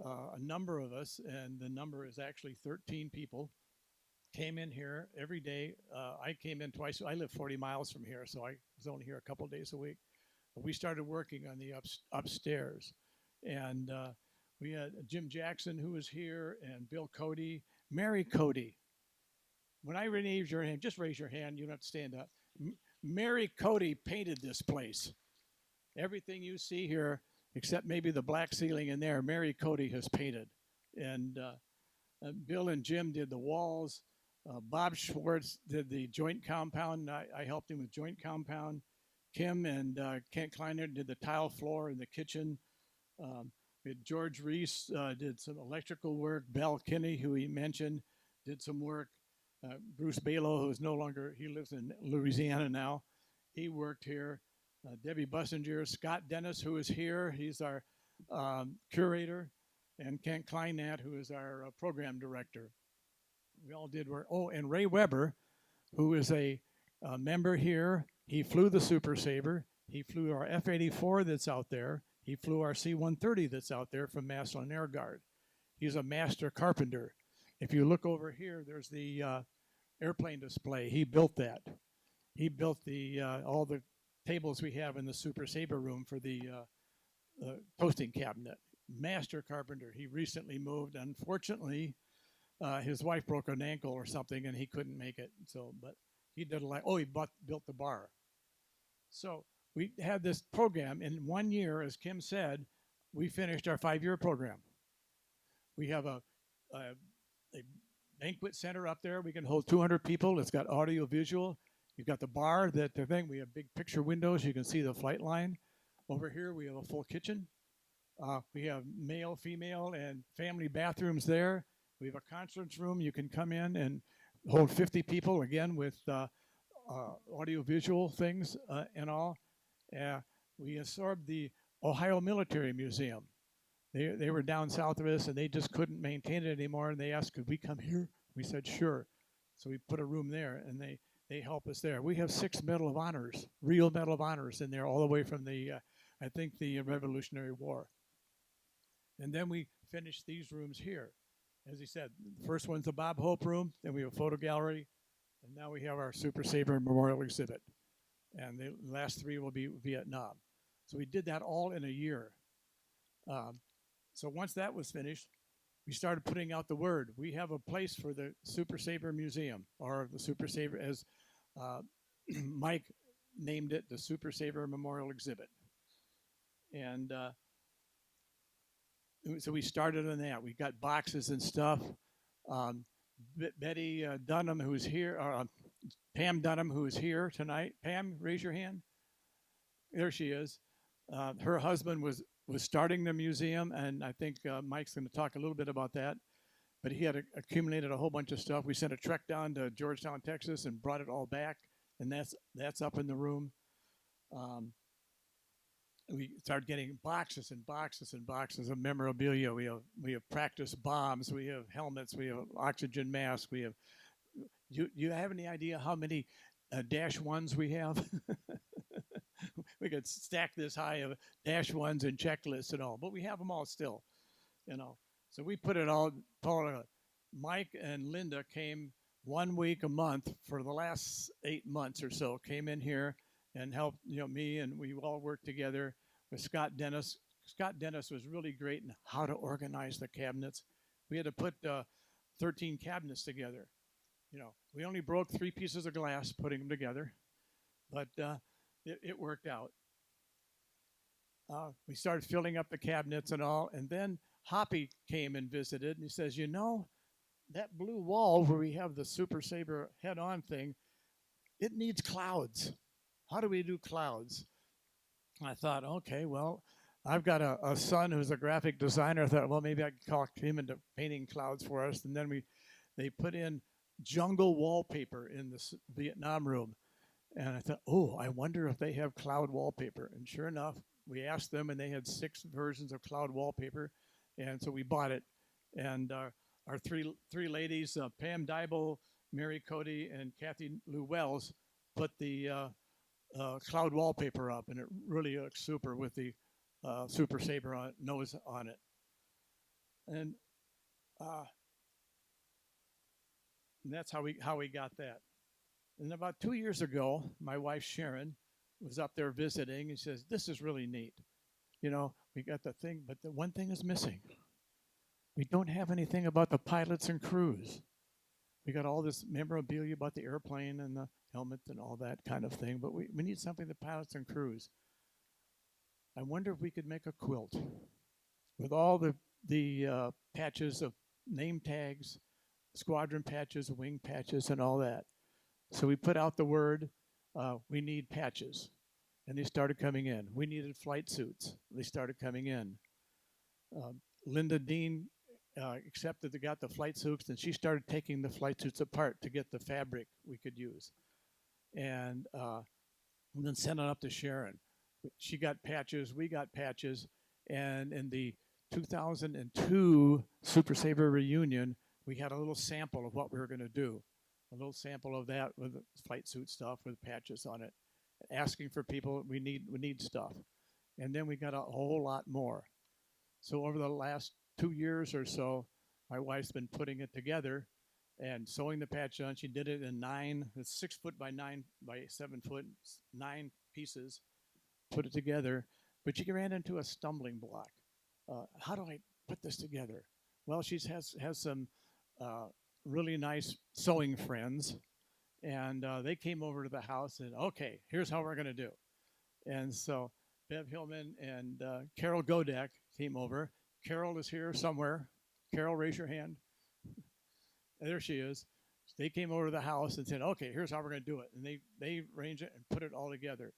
S1: a number of us, and the number is actually 13 people, came in here every day. I came in twice. I live 40 miles from here, so I was only here a couple of days a week. But we started working on the upstairs. And we had Jim Jackson, who was here, and Bill Cody, Mary Cody. When I raise your hand, just raise your hand. You don't have to stand up. Mary Cody painted this place. Everything you see here, except maybe the black ceiling in there, Mary Cody has painted. And Bill and Jim did the walls. Bob Schwartz did the joint compound. I helped him with joint compound. Kim and Kent Kleiner did the tile floor in the kitchen. We had George Reese did some electrical work. Bell Kinney, who he mentioned, did some work. Bruce Balo, who is no longer, he lives in Louisiana now. He worked here. Debbie Bussinger, Scott Dennis, who is here. He's our curator. And Kent Kleinat, who is our program director. We all did work. Oh, and Ray Weber, who is a member here. He flew the Super Sabre. He flew our F-84 that's out there. He flew our C-130 that's out there from Massillon Air Guard. He's a master carpenter. If you look over here, there's the airplane display. He built that. He built the all the tables we have in the Super Sabre room for the toasting cabinet. Master carpenter. He recently moved. Unfortunately, his wife broke an ankle or something, and he couldn't make it. So, but he did a lot. Oh, he built the bar. So we had this program. In 1 year, as Kim said, we finished our 5-year program. We have a banquet center up there. We can hold 200 people. It's got audio visual. You've got the bar, the thing. We have big picture windows. You can see the flight line. Over here, we have a full kitchen. We have male, female, and family bathrooms there. We have a conference room. You can come in and hold 50 people, again, with audio visual things and all. We absorbed the Ohio Military Museum. They were down south of us, and they just couldn't maintain it anymore, and they asked, could we come here? We said, sure. So we put a room there, and they help us there. We have 6 Medal of Honors, real Medal of Honors in there, all the way from the, I think, the Revolutionary War. And then we finished these rooms here. As he said, the first one's the Bob Hope room, then we have a photo gallery, and now we have our Super Sabre Memorial Exhibit. And the last 3 will be Vietnam. So we did that all in a year. So once that was finished, we started putting out the word. We have a place for the Super Sabre Museum, or the Super Sabre, as uh, Mike named it, the Super Sabre Memorial Exhibit. And so we started on that. We got boxes and stuff. Um, Betty Dunham, who's here, Pam Dunham, who is here tonight. Pam, raise your hand. There she is. Her husband was starting the museum, and I think Mike's going to talk a little bit about that. But he had accumulated a whole bunch of stuff. We sent a truck down to Georgetown, Texas, and brought it all back, and that's up in the room. We started getting boxes and boxes and boxes of memorabilia. We have practice bombs. We have helmets. We have oxygen masks. We have. You have any idea how many dash ones we have? We could stack this high of dash ones and checklists and all, but we have them all still, you know. So we put it all. Mike and Linda came 1 week a month for the last 8 months or so. Came in here and helped, me, and we all worked together with Scott Dennis. Scott Dennis was really great in how to organize the cabinets. We had to put 13 cabinets together. We only broke 3 pieces of glass putting them together, but it worked out. We started filling up the cabinets and all, and then Hoppy came and visited, and he says, that blue wall where we have the Super Sabre head-on thing, it needs clouds. How do we do clouds? And I thought, okay, well, I've got a son who's a graphic designer. I thought, well, maybe I could talk him into painting clouds for us. And then they put in jungle wallpaper in the Vietnam room. And I thought, I wonder if they have cloud wallpaper. And sure enough, we asked them, and they had 6 versions of cloud wallpaper. And so we bought it. And our three ladies, Pam Dybel, Mary Cody, and Kathy Lou Wells, put the cloud wallpaper up, and it really looks super with the Super Sabre nose on it. And that's how we got that. And about 2 years ago, my wife Sharon was up there visiting, and says, "This is really neat. We got the thing, but the one thing is missing. We don't have anything about the pilots and crews. We got all this memorabilia about the airplane and the helmets and all that kind of thing, but we need something the pilots and crews. I wonder if we could make a quilt with all the patches of name tags, squadron patches, wing patches, and all that." So we put out the word, we need patches, and they started coming in. We needed flight suits. They started coming in. Linda Dean accepted they got the flight suits, and she started taking the flight suits apart to get the fabric we could use, and then sent it up to Sharon. She got patches, we got patches, and in the 2002 Super Sabre reunion, we had a little sample of what we were going to do, a little sample of that with the flight suit stuff with patches on it, asking for people, we need stuff, and then we got a whole lot more. So over the last 2 years or so, my wife's been putting it together and sewing the patch on. She did it in 6 foot by 9 by 7 foot, 9 pieces, put it together. But she ran into a stumbling block. How do I put this together? Well, she has some really nice sewing friends, and they came over to the house and, okay, here's how we're going to do. And so Bev Hillman and Carol Godek came over. Carol is here somewhere. Carol, raise your hand. There she is. They came over to the house and said, okay, here's how we're going to do it. And they arranged it and put it all together.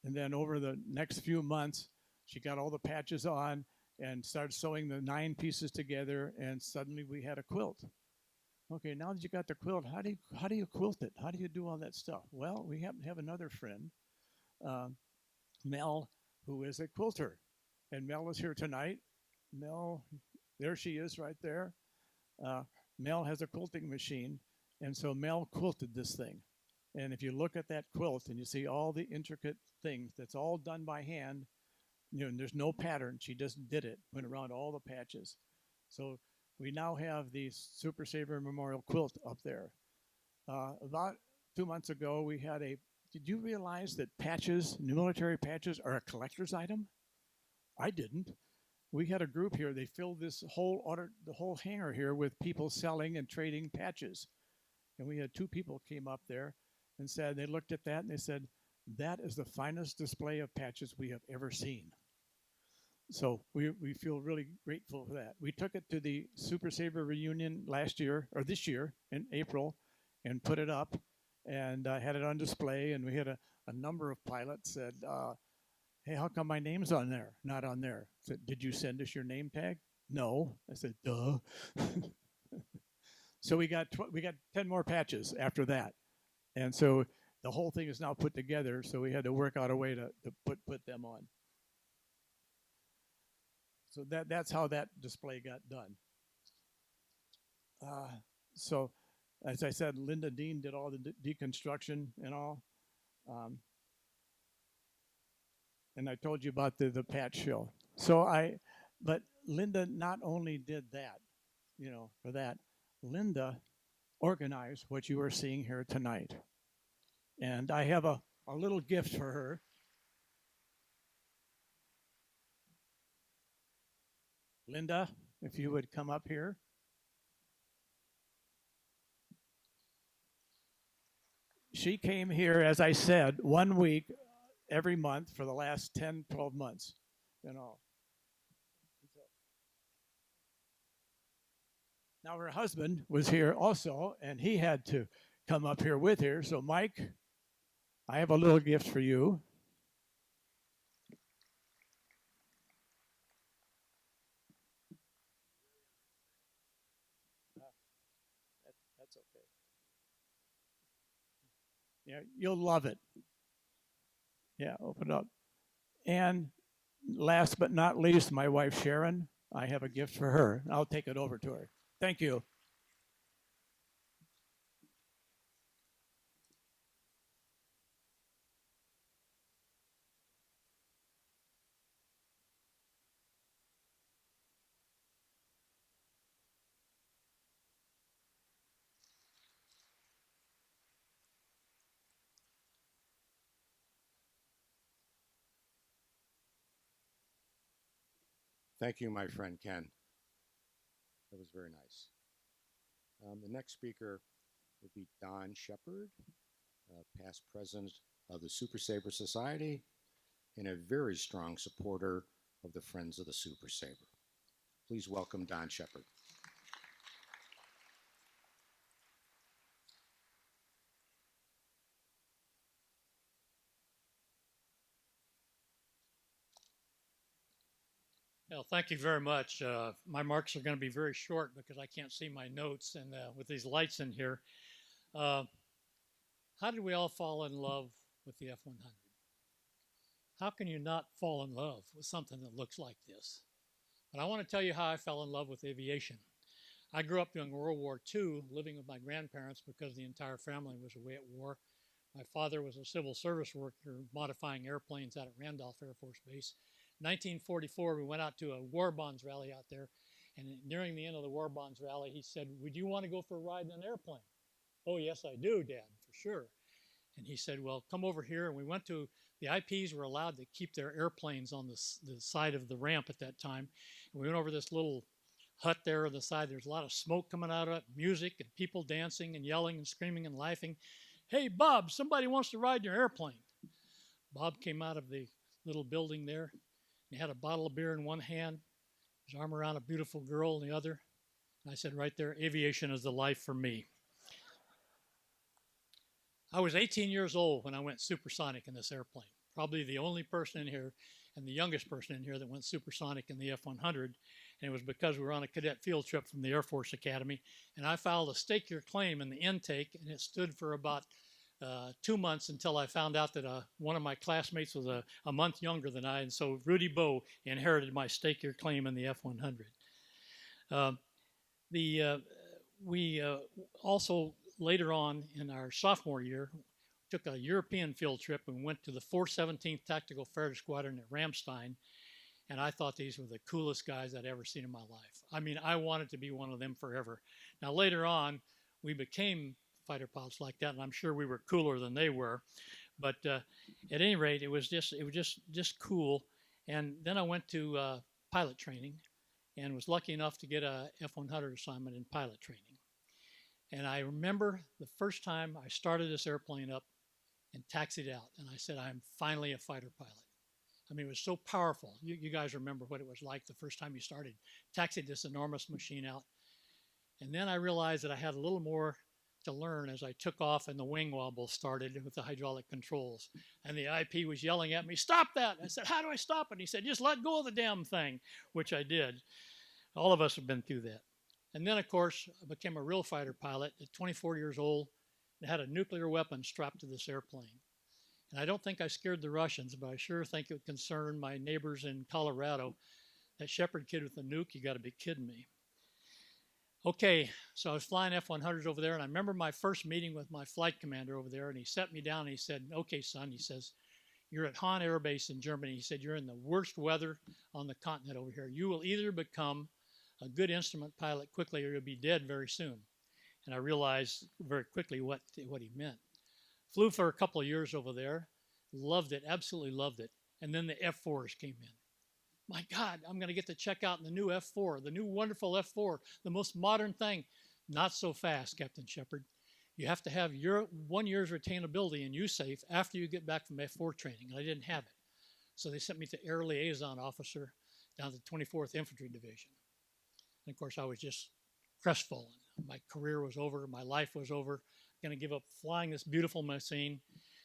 S1: And then over the next few months, she got all the patches on and started sewing the 9 pieces together, and suddenly we had a quilt. Okay, now that you got the quilt, how do you quilt it? How do you do all that stuff? Well, we happen to have another friend, Mel, who is a quilter. And Mel is here tonight. Mel, there she is right there. Mel has a quilting machine, and so Mel quilted this thing. And if you look at that quilt and you see all the intricate things, that's all done by hand, and there's no pattern. She just did it, went around all the patches. So we now have the Super Sabre Memorial quilt up there. About 2 months ago, we had did you realize that patches, military patches, are a collector's item? I didn't. we had a group here. They filled this the whole hangar here with people selling and trading patches. And we had two people came up there and said, they looked at that and they said, that is the finest display of patches we have ever seen. So we feel really grateful for that. We took it to the Super Sabre reunion this year in April, and put it up and had it on display. And we had a number of pilots said, hey, how come my name's on there, not on there? I said, did you send us your name tag? No. I said, duh. So we got 10 more patches after that. And so the whole thing is now put together, so we had to work out a way to put them on. So that's how that display got done. So, as I said, Linda Dean did all the deconstruction and all. And I told you about the patch show. But Linda not only did that, for that, Linda organized what you are seeing here tonight. And I have a little gift for her. Linda, if you would come up here. She came here, as I said, 1 week every month for the last 10, 12 months, Now her husband was here also, and he had to come up here with her. So Mike, I have a little gift for you. That's okay. Yeah, you'll love it. Yeah, open it up. And last but not least, my wife Sharon, I have a gift for her. I'll take it over to her. Thank you.
S5: Thank you, my friend Ken. That was very nice. The next speaker would be Don Shepard, past president of the Super Sabre Society and a very strong supporter of the Friends of the Super Sabre. Please welcome Don Shepard.
S10: Well, thank you very much. My marks are going to be very short because I can't see my notes, and with these lights in here. How did we all fall in love with the F-100? How can you not fall in love with something that looks like this? But I want to tell you how I fell in love with aviation. I grew up during World War II, living with my grandparents because the entire family was away at war. My father was a civil service worker modifying airplanes out at Randolph Air Force Base. 1944, we went out to a war bonds rally out there, and nearing the end of the war bonds rally, he said, would you want to go for a ride in an airplane? Oh, yes, I do, Dad, for sure. And he said, well, come over here. And we went to, the IPs were allowed to keep their airplanes on the side of the ramp at that time. And we went over this little hut there on the side. There's a lot of smoke coming out of it, music and people dancing and yelling and screaming and laughing. Hey, Bob, somebody wants to ride your airplane. Bob came out of the little building there. He had a bottle of beer in one hand, his arm around a beautiful girl in the other. And I said right there, aviation is the life for me. I was 18 years old when I went supersonic in this airplane. Probably the only person in here and the youngest person in here that went supersonic in the F-100. And it was because we were on a cadet field trip from the Air Force Academy. And I filed a stake your claim in the intake, and it stood for about 2 months until I found out that one of my classmates was a month younger than I, and so Rudy Bowe inherited my stake your claim in the F-100. We also, later on in our sophomore year, took a European field trip and went to the 417th Tactical Fighter Squadron at Ramstein, and I thought these were the coolest guys I'd ever seen in my life. I mean, I wanted to be one of them forever. Now, later on, we became fighter pilots like that, and I'm sure we were cooler than they were. But at any rate, it was just cool. And then I went to pilot training and was lucky enough to get a F-100 assignment in pilot training. And I remember the first time I started this airplane up and taxied out, and I said, I'm finally a fighter pilot. I mean, it was so powerful. You guys remember what it was like the first time you started, taxied this enormous machine out. And then I realized that I had a little more to learn as I took off and the wing wobble started with the hydraulic controls. And the IP was yelling at me, stop that. I said, how do I stop it? And he said, just let go of the damn thing, which I did. All of us have been through that. And then, of course, I became a real fighter pilot at 24 years old and had a nuclear weapon strapped to this airplane. And I don't think I scared the Russians, but I sure think it concerned my neighbors in Colorado. That Shepherd kid with the nuke, you got to be kidding me. Okay, so I was flying F-100s over there, and I remember my first meeting with my flight commander over there, and he set me down and he said, okay, son, he says, you're at Hahn Air Base in Germany. He said, you're in the worst weather on the continent over here. You will either become a good instrument pilot quickly or you'll be dead very soon. And I realized very quickly what he meant. Flew for a couple of years over there, loved it, absolutely loved it. And then the F-4s came in. My God, I'm going to get to check out the new F-4, the new wonderful F-4, the most modern thing. Not so fast, Captain Shepherd. You have to have your 1 year's retainability in USAFE after you get back from F-4 training, and I didn't have it. So they sent me to Air Liaison Officer down to the 24th Infantry Division. And of course, I was just crestfallen. My career was over. My life was over. I'm going to give up flying this beautiful machine.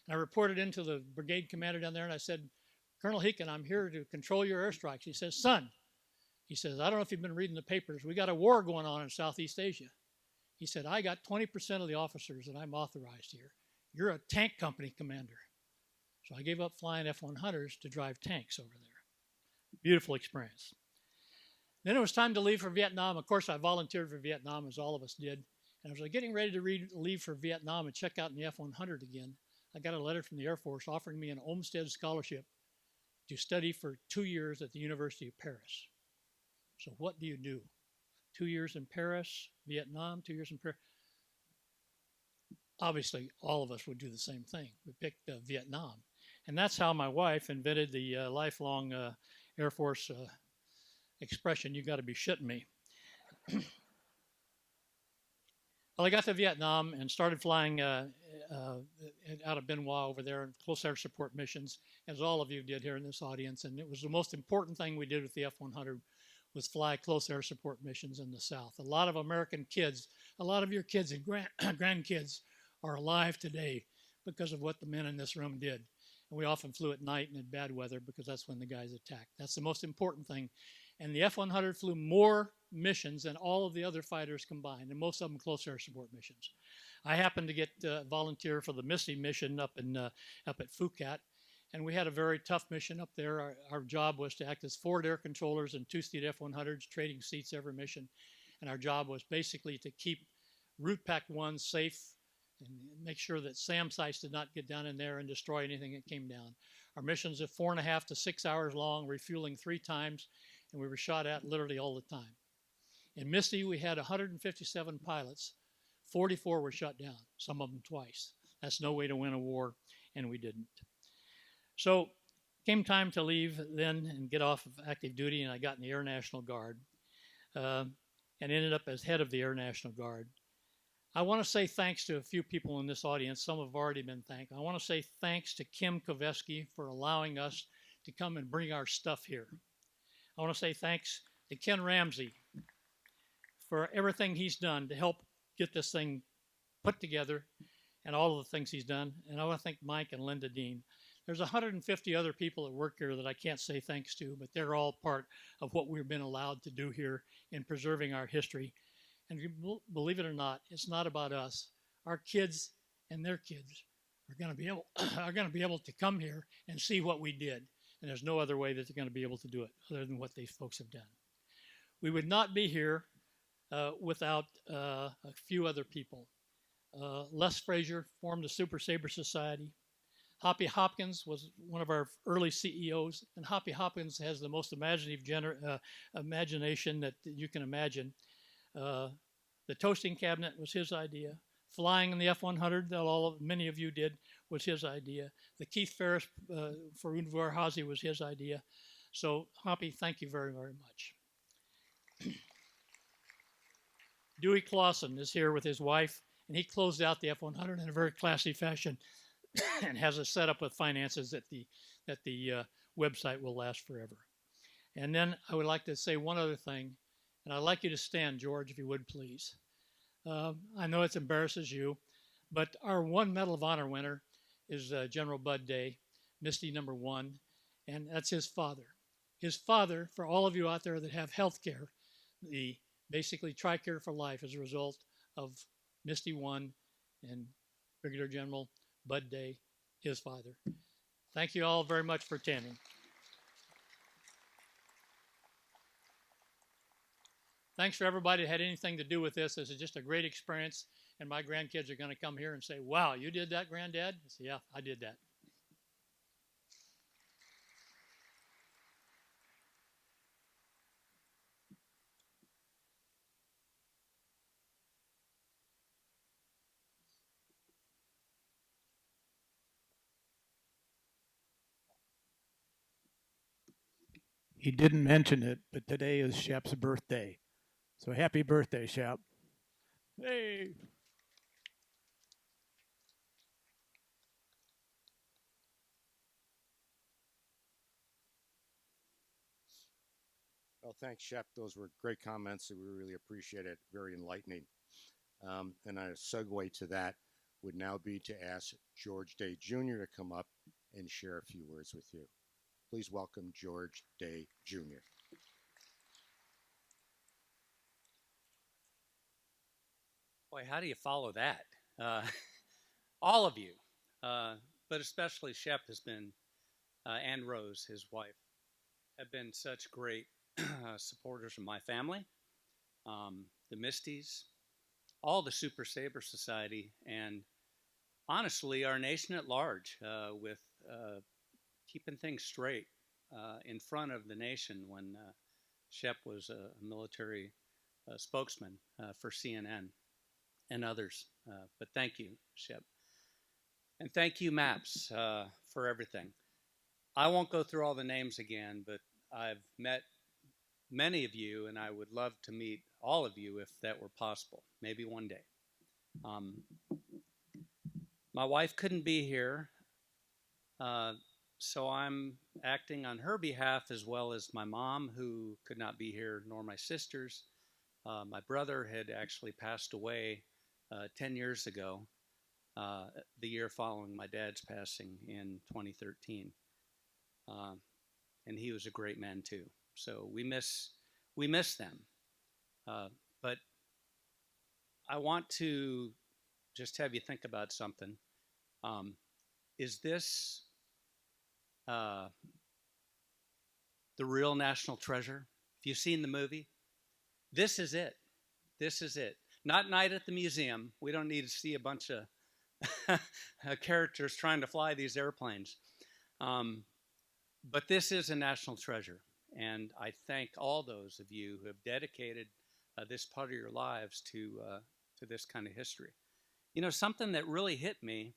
S10: And I reported into the brigade commander down there, and I said, Colonel Heekin, I'm here to control your airstrikes. He says, son, he says, I don't know if you've been reading the papers. We got a war going on in Southeast Asia. He said, I got 20% of the officers that I'm authorized here. You're a tank company commander. So I gave up flying F-100s to drive tanks over there. Beautiful experience. Then it was time to leave for Vietnam. Of course, I volunteered for Vietnam, as all of us did. And as I was getting ready to leave for Vietnam and check out in the F-100 again, I got a letter from the Air Force offering me an Olmsted scholarship to study for 2 years at the University of Paris. So what do? 2 years in Paris, Vietnam, 2 years in Paris. Obviously, all of us would do the same thing. We picked Vietnam. And that's how my wife invented the lifelong Air Force expression, you got to be shitting me. Well, I got to Vietnam and started flying out of Benoit over there in close air support missions, as all of you did here in this audience. And it was the most important thing we did with the F-100 was fly close air support missions in the South. A lot of American kids, a lot of your kids and grandkids are alive today because of what the men in this room did. And we often flew at night and in bad weather because that's when the guys attacked. That's the most important thing. And the F-100 flew more missions than all of the other fighters combined, and most of them close air support missions. I happened to get volunteer for the Misty mission up at Phuket, and we had a very tough mission up there. Our job was to act as forward air controllers and two-seat F-100s, trading seats every mission. And our job was basically to keep Route Pack 1 safe and make sure that SAM sites did not get down in there and destroy anything that came down. Our missions are 4.5 to 6 hours long, refueling 3 times, and we were shot at literally all the time. In Misty, we had 157 pilots. 44 were shot down, some of them twice. That's no way to win a war, and we didn't. So came time to leave then and get off of active duty, and I got in the Air National Guard and ended up as head of the Air National Guard. I want to say thanks to a few people in this audience. Some have already been thanked. I want to say thanks to Kim Koveski for allowing us to come and bring our stuff here. I want to say thanks to Ken Ramsey for everything he's done to help get this thing put together and all of the things he's done. And I want to thank Mike and Linda Dean. There's 150 other people that work here that I can't say thanks to, but they're all part of what we've been allowed to do here in preserving our history. And believe it or not, it's not about us. Our kids and their kids are going to be able to come here and see what we did. And there's no other way that they're going to be able to do it other than what these folks have done. We would not be here without a few other people. Les Frazier formed the Super Sabre Society. Hoppy Hopkins was one of our early CEOs, and Hoppy Hopkins has the most imaginative imagination that you can imagine. The toasting cabinet was his idea. Flying in the F-100 that many of you did was his idea. The Keith Ferris for Unvar Hazy was his idea. So, Hoppy, thank you very, very much. Dewey Clausen is here with his wife, and he closed out the F-100 in a very classy fashion and has a setup with finances that the website will last forever. And then I would like to say one other thing, and I'd like you to stand, George, if you would, please. I know it embarrasses you, but our one Medal of Honor winner is General Bud Day, Misty #1, and that's his father. His father, for all of you out there that have health care, the basically TRICARE for life as a result of Misty 1 and Brigadier General Bud Day, his father. Thank you all very much for attending. Thanks for everybody that had anything to do with this. This is just a great experience, and my grandkids are going to come here and say, wow, you did that, Granddad? I say, yeah, I did that.
S1: He didn't mention it, but today is Shep's birthday. So happy birthday, Shep. Hey.
S5: Well, thanks, Shep. Those were great comments, and we really appreciate it. Very enlightening. And a segue to that would now be to ask George Day Jr. to come up and share a few words with you. Please welcome George Day Jr.
S11: Boy, how do you follow that? All of you, but especially Shep has been, and Rose, his wife, have been such great supporters of my family, the Misties, all the Super Sabre Society, and honestly, our nation at large, with keeping things straight in front of the nation when Shep was a military spokesman for CNN and others. But thank you, Shep. And thank you, MAPS, for everything. I won't go through all the names again, but I've met many of you, and I would love to meet all of you if that were possible, maybe one day. My wife couldn't be here, so I'm acting on her behalf, as well as my mom, who could not be here, nor my sisters. My brother had actually passed away 10 years ago, the year following my dad's passing in 2013. And he was a great man too. So we miss them. But I want to just have you think about something. Is this the real national treasure? If you've seen the movie, this is it. This is it. Not Night at the Museum. We don't need to see a bunch of characters trying to fly these airplanes. But this is a national treasure. And I thank all those of you who have dedicated this part of your lives to this kind of history. You know, something that really hit me,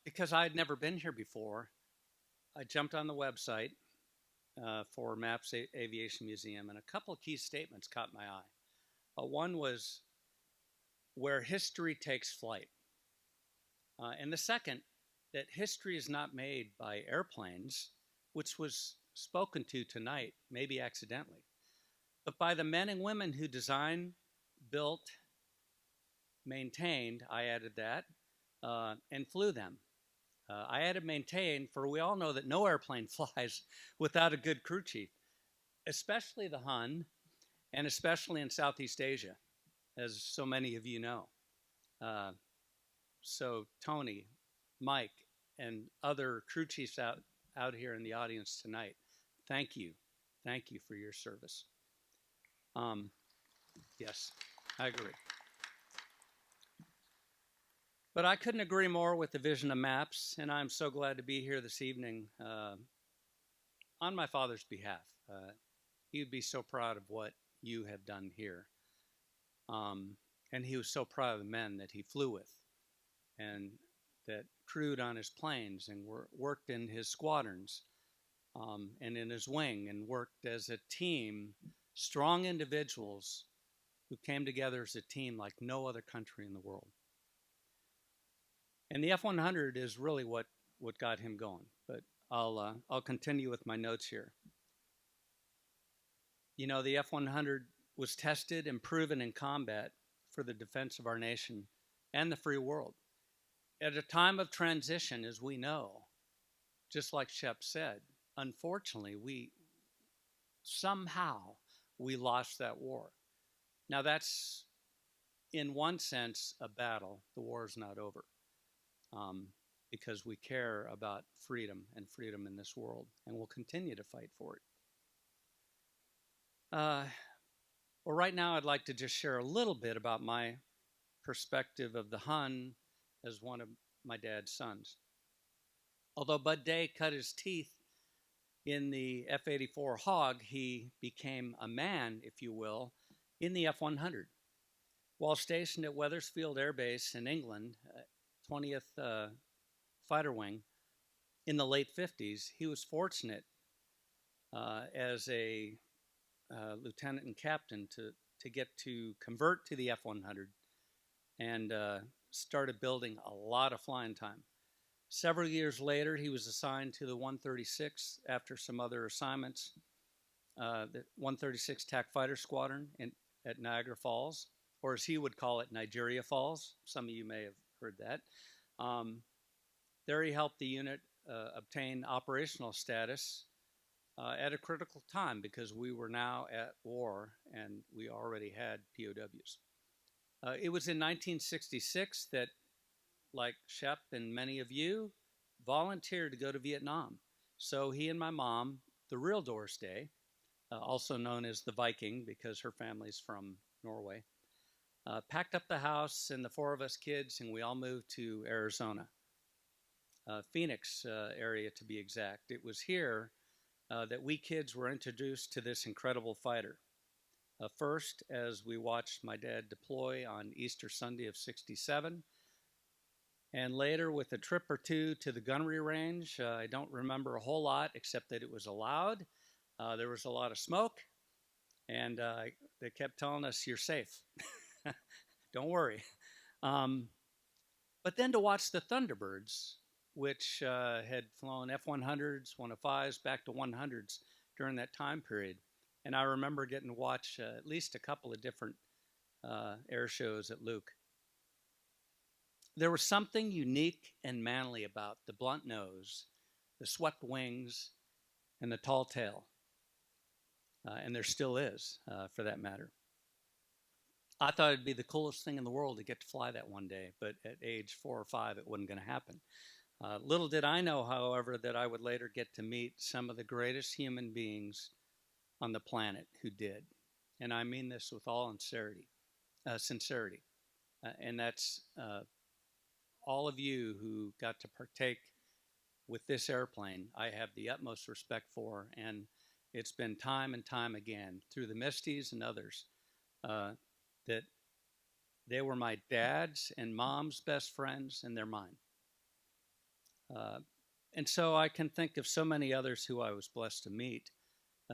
S11: because I had never been here before, I jumped on the website for MAPS Aviation Museum, and a couple of key statements caught my eye. One was where history takes flight. And the second, that history is not made by airplanes, which was spoken to tonight, maybe accidentally, but by the men and women who designed, built, maintained, I added that, and flew them. I added maintained, for we all know that no airplane flies without a good crew chief, especially the Hun, and especially in Southeast Asia, as so many of you know. So Tony, Mike, and other crew chiefs out here in the audience tonight, thank you. Thank you for your service. Yes, I agree. But I couldn't agree more with the vision of MAPS, and I'm so glad to be here this evening on my father's behalf. He would be so proud of what you have done here. And he was so proud of the men that he flew with and that crewed on his planes and worked in his squadrons and in his wing, and worked as a team, strong individuals who came together as a team like no other country in the world. And the F-100 is really what got him going. But I'll continue with my notes here. You know, the F-100 was tested and proven in combat for the defense of our nation and the free world. At a time of transition, as we know, just like Shep said, unfortunately, we lost that war. Now that's, in one sense, a battle. The war is not over, because we care about freedom and freedom in this world, and we'll continue to fight for it. Well, right now I'd like to just share a little bit about my perspective of the Hun as one of my dad's sons. Although Bud Day cut his teeth in the F-84 Hog, he became a man, if you will, in the F-100. While stationed at Wethersfield Air Base in England, 20th Fighter Wing, in the late 50s, he was fortunate as a lieutenant and captain to get to convert to the F-100 and started building a lot of flying time. Several years later, he was assigned to the 136 after some other assignments, the 136 TAC Fighter Squadron at Niagara Falls, or as he would call it, Nigeria Falls. Some of you may have heard that. There he helped the unit obtain operational status at a critical time because we were now at war and we already had POWs. It was in 1966 that, like Shep and many of you, volunteered to go to Vietnam. So he and my mom, the real Doris Day, also known as the Viking because her family's from Norway, packed up the house and the four of us kids, and we all moved to Arizona, Phoenix area to be exact. It was here that we kids were introduced to this incredible fighter. First, as we watched my dad deploy on Easter Sunday of '67, and later with a trip or two to the gunnery range. I don't remember a whole lot except that it was allowed. There was a lot of smoke, and they kept telling us, "You're safe. Don't worry." But then to watch the Thunderbirds, which had flown F-100s, 105s, back to 100s during that time period. And I remember getting to watch at least a couple of different air shows at Luke. There was something unique and manly about the blunt nose, the swept wings, and the tall tail. And there still is, for that matter. I thought it'd be the coolest thing in the world to get to fly that one day, but at age 4 or 5, it wasn't going to happen. Little did I know, however, that I would later get to meet some of the greatest human beings on the planet who did. And I mean this with all sincerity. And that's all of you who got to partake with this airplane. I have the utmost respect for, and it's been time and time again through the Misties and others that they were my dad's and mom's best friends, and they're mine. And so I can think of so many others who I was blessed to meet,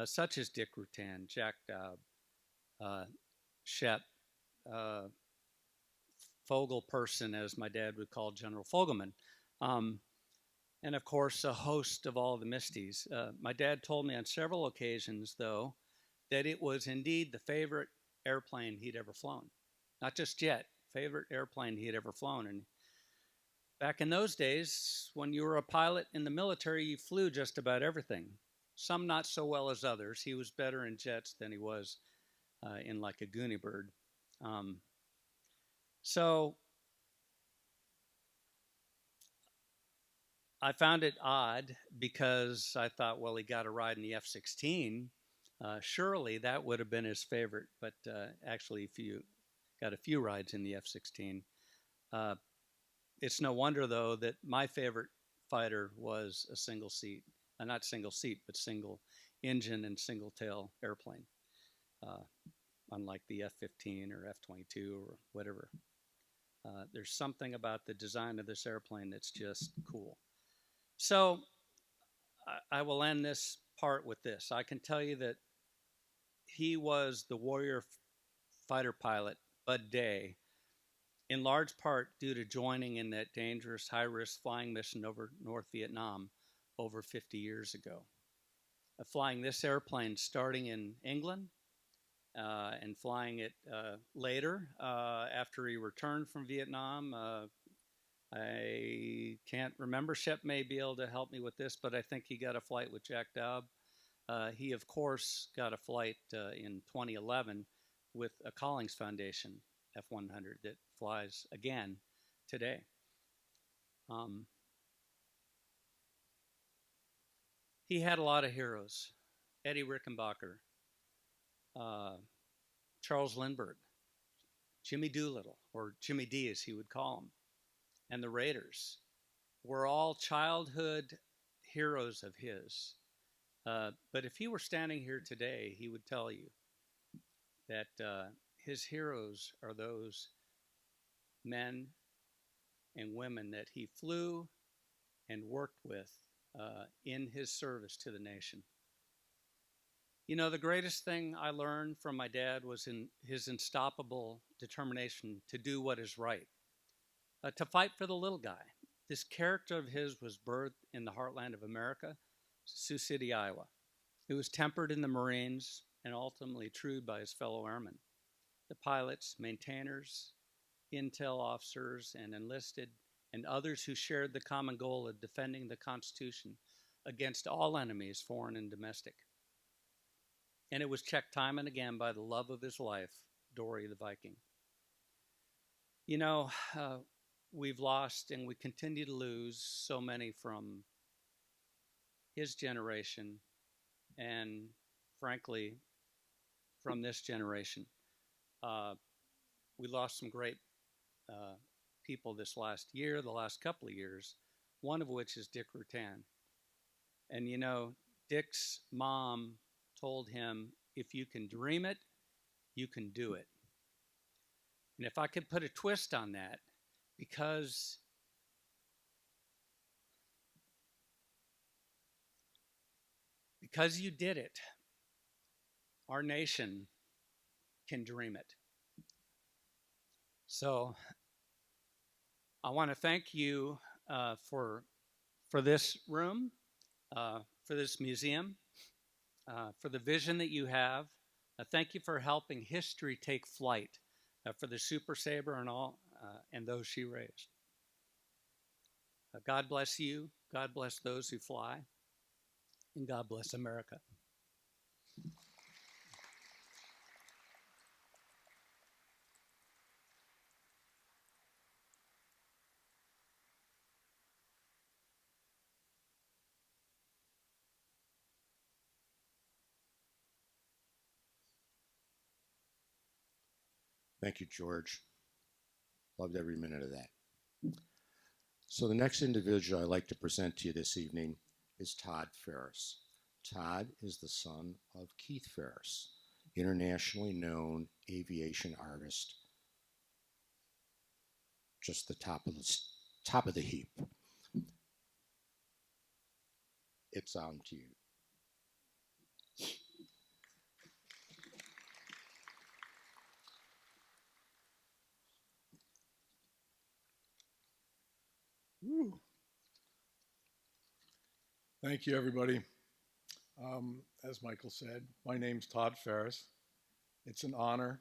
S11: such as Dick Rutan, Jack Dowd, Shep, Fogelperson, as my dad would call General Fogelman, and of course a host of all the Misties. My dad told me on several occasions, though, that it was indeed the favorite airplane he'd ever flown. Not just jet, favorite airplane he had ever flown. And back in those days, when you were a pilot in the military, you flew just about everything. Some not so well as others. He was better in jets than he was in like a Goonie bird. So I found it odd because I thought, well, he got a ride in the F-16. Surely that would have been his favorite, but actually got a few rides in the F-16. It's no wonder, though, that my favorite fighter was a single seat, not single seat, but single engine and single tail airplane, unlike the F-15 or F-22 or whatever. There's something about the design of this airplane that's just cool. So I will end this part with this. I can tell you that he was the warrior fighter pilot, Bud Day, in large part due to joining in that dangerous high risk flying mission over North Vietnam over 50 years ago. Flying this airplane starting in England and flying it later after he returned from Vietnam. I can't remember. Shep may be able to help me with this, but I think he got a flight with Jack Dowd. He, of course, got a flight in 2011 with a Collings Foundation F-100 that flies again today. He had a lot of heroes. Eddie Rickenbacker, Charles Lindbergh, Jimmy Doolittle, or Jimmy D as he would call him, and the Raiders were all childhood heroes of his. But if he were standing here today, he would tell you that his heroes are those men and women that he flew and worked with in his service to the nation. You know, the greatest thing I learned from my dad was in his unstoppable determination to do what is right, to fight for the little guy. This character of his was birthed in the heartland of America, Sioux City, Iowa. It was tempered in the Marines and ultimately trued by his fellow airmen, the pilots, maintainers, intel officers, and enlisted, and others who shared the common goal of defending the Constitution against all enemies, foreign and domestic. And it was checked time and again by the love of his life, Dory the Viking. You know, we've lost and we continue to lose so many from his generation and, frankly, from this generation. We lost some great people this last year, the last couple of years, one of which is Dick Rutan. And, you know, Dick's mom told him, if you can dream it, you can do it. And if I could put a twist on that, because you did it, our nation can dream it. So I want to thank you for this room, for this museum, for the vision that you have. Thank you for helping history take flight for the Super Sabre and all and those she raised. God bless you. God bless those who fly. And God bless America.
S5: Thank you, George. Loved every minute of that. So the next individual I'd like to present to you this evening is Todd Ferris. Todd is the son of Keith Ferris, internationally known aviation artist. Just the top of the heap. It's on to you.
S12: Woo. Thank you, everybody. As Michael said, my name's Todd Ferris. It's an honor,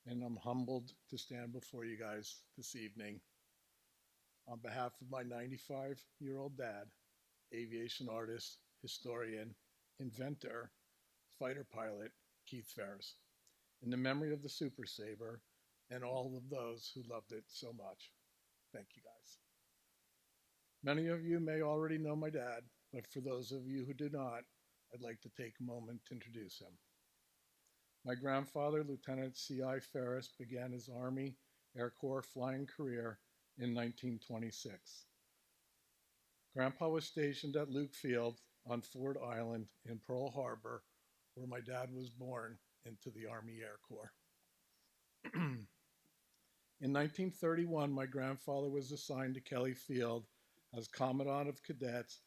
S12: and I'm humbled to stand before you guys this evening on behalf of my 95-year-old dad, aviation artist, historian, inventor, fighter pilot, Keith Ferris, in the memory of the Super Sabre and all of those who loved it so much. Thank you, guys. Many of you may already know my dad, but for those of you who do not, I'd like to take a moment to introduce him. My grandfather, Lieutenant C.I. Ferris, began his Army Air Corps flying career in 1926. Grandpa was stationed at Luke Field on Ford Island in Pearl Harbor, where my dad was born into the Army Air Corps. In 1931, my grandfather was assigned to Kelly Field as Commandant of Cadets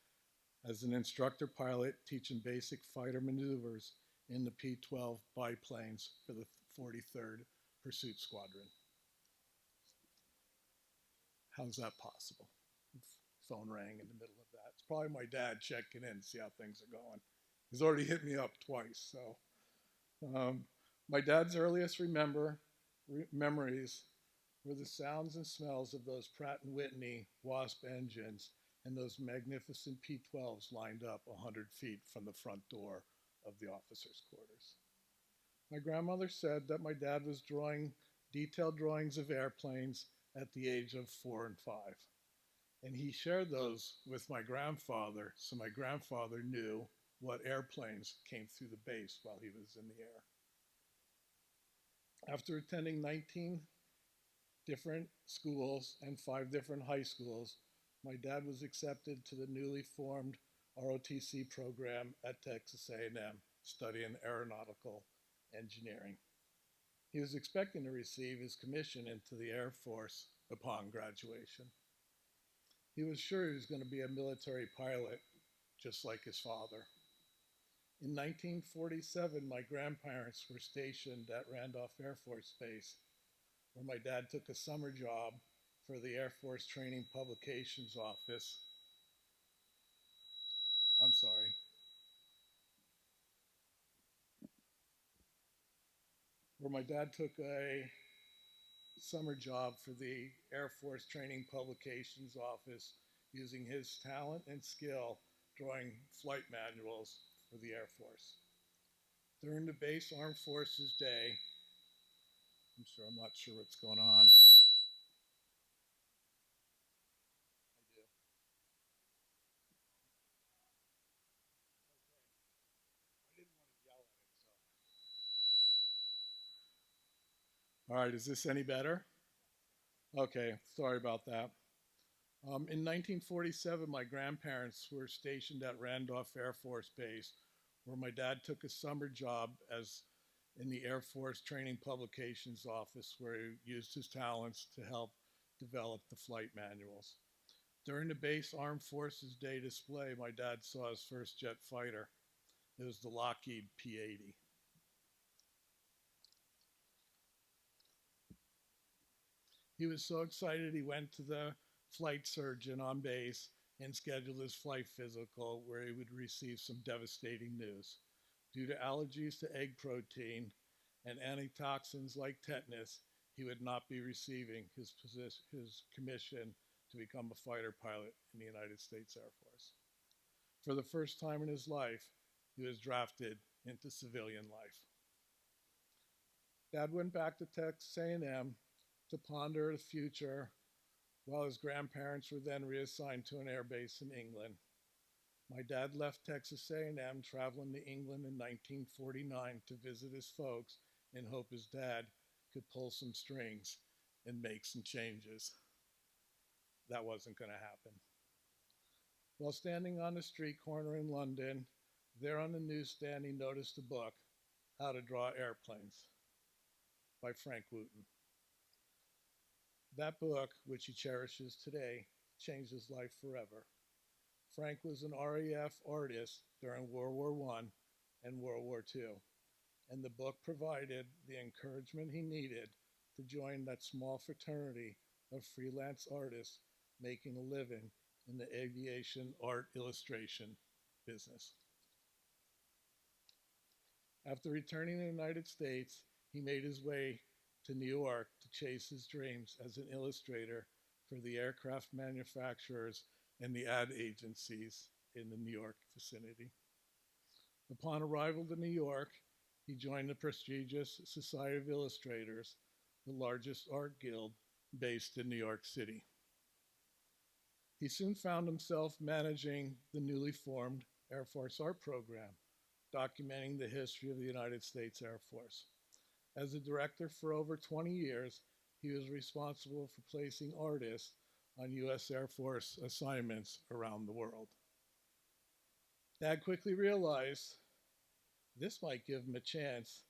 S12: as an instructor pilot teaching basic fighter maneuvers in the P-12 biplanes for the 43rd Pursuit Squadron. How's that possible? Phone rang in the middle of that. It's probably my dad checking in to see how things are going. He's already hit me up twice. So my dad's earliest memories were the sounds and smells of those Pratt & Whitney Wasp engines and those magnificent P-12s lined up 100 feet from the front door of the officers' quarters. My grandmother said that my dad was drawing detailed drawings of airplanes at the age of 4 and 5. And he shared those with my grandfather, so my grandfather knew what airplanes came through the base while he was in the air. After attending 19 different schools and 5 different high schools, my dad was accepted to the newly formed ROTC program at Texas A&M, studying aeronautical engineering. He was expecting to receive his commission into the Air Force upon graduation. He was sure he was going to be a military pilot, just like his father. In 1947, my grandparents were stationed at Randolph Air Force Base, where my dad took a summer job for the Air Force Training Publications Office. I'm sorry. Where my dad took a summer job for the Air Force Training Publications Office, using his talent and skill drawing flight manuals for the Air Force. During the Base Armed Forces Day, I'm not sure what's going on. All right, is this any better? Okay, sorry about that. In 1947, my grandparents were stationed at Randolph Air Force Base, where my dad took a summer job as in the Air Force Training Publications Office, where he used his talents to help develop the flight manuals. During the Base Armed Forces Day display, my dad saw his first jet fighter. It was the Lockheed P-80. He was so excited he went to the flight surgeon on base and scheduled his flight physical, where he would receive some devastating news. Due to allergies to egg protein and antitoxins like tetanus, he would not be receiving his commission to become a fighter pilot in the United States Air Force. For the first time in his life, he was drafted into civilian life. Dad went back to Texas A&M to ponder the future, while his grandparents were then reassigned to an air base in England. My dad left Texas A&M, traveling to England in 1949 to visit his folks and hope his dad could pull some strings and make some changes. That wasn't going to happen. While standing on the street corner in London, there on the newsstand he noticed a book, How to Draw Airplanes, by Frank Wooten. That book, which he cherishes today, changed his life forever. Frank was an RAF artist during World War I and World War II, and the book provided the encouragement he needed to join that small fraternity of freelance artists making a living in the aviation art illustration business. After returning to the United States, he made his way to New York to chase his dreams as an illustrator for the aircraft manufacturers and the ad agencies in the New York vicinity. Upon arrival to New York, he joined the prestigious Society of Illustrators, the largest art guild based in New York City. He soon found himself managing the newly formed Air Force Art Program, documenting the history of the United States Air Force. As a director for over 20 years, he was responsible for placing artists on U.S. Air Force assignments around the world. Dad quickly realized this might give him a chance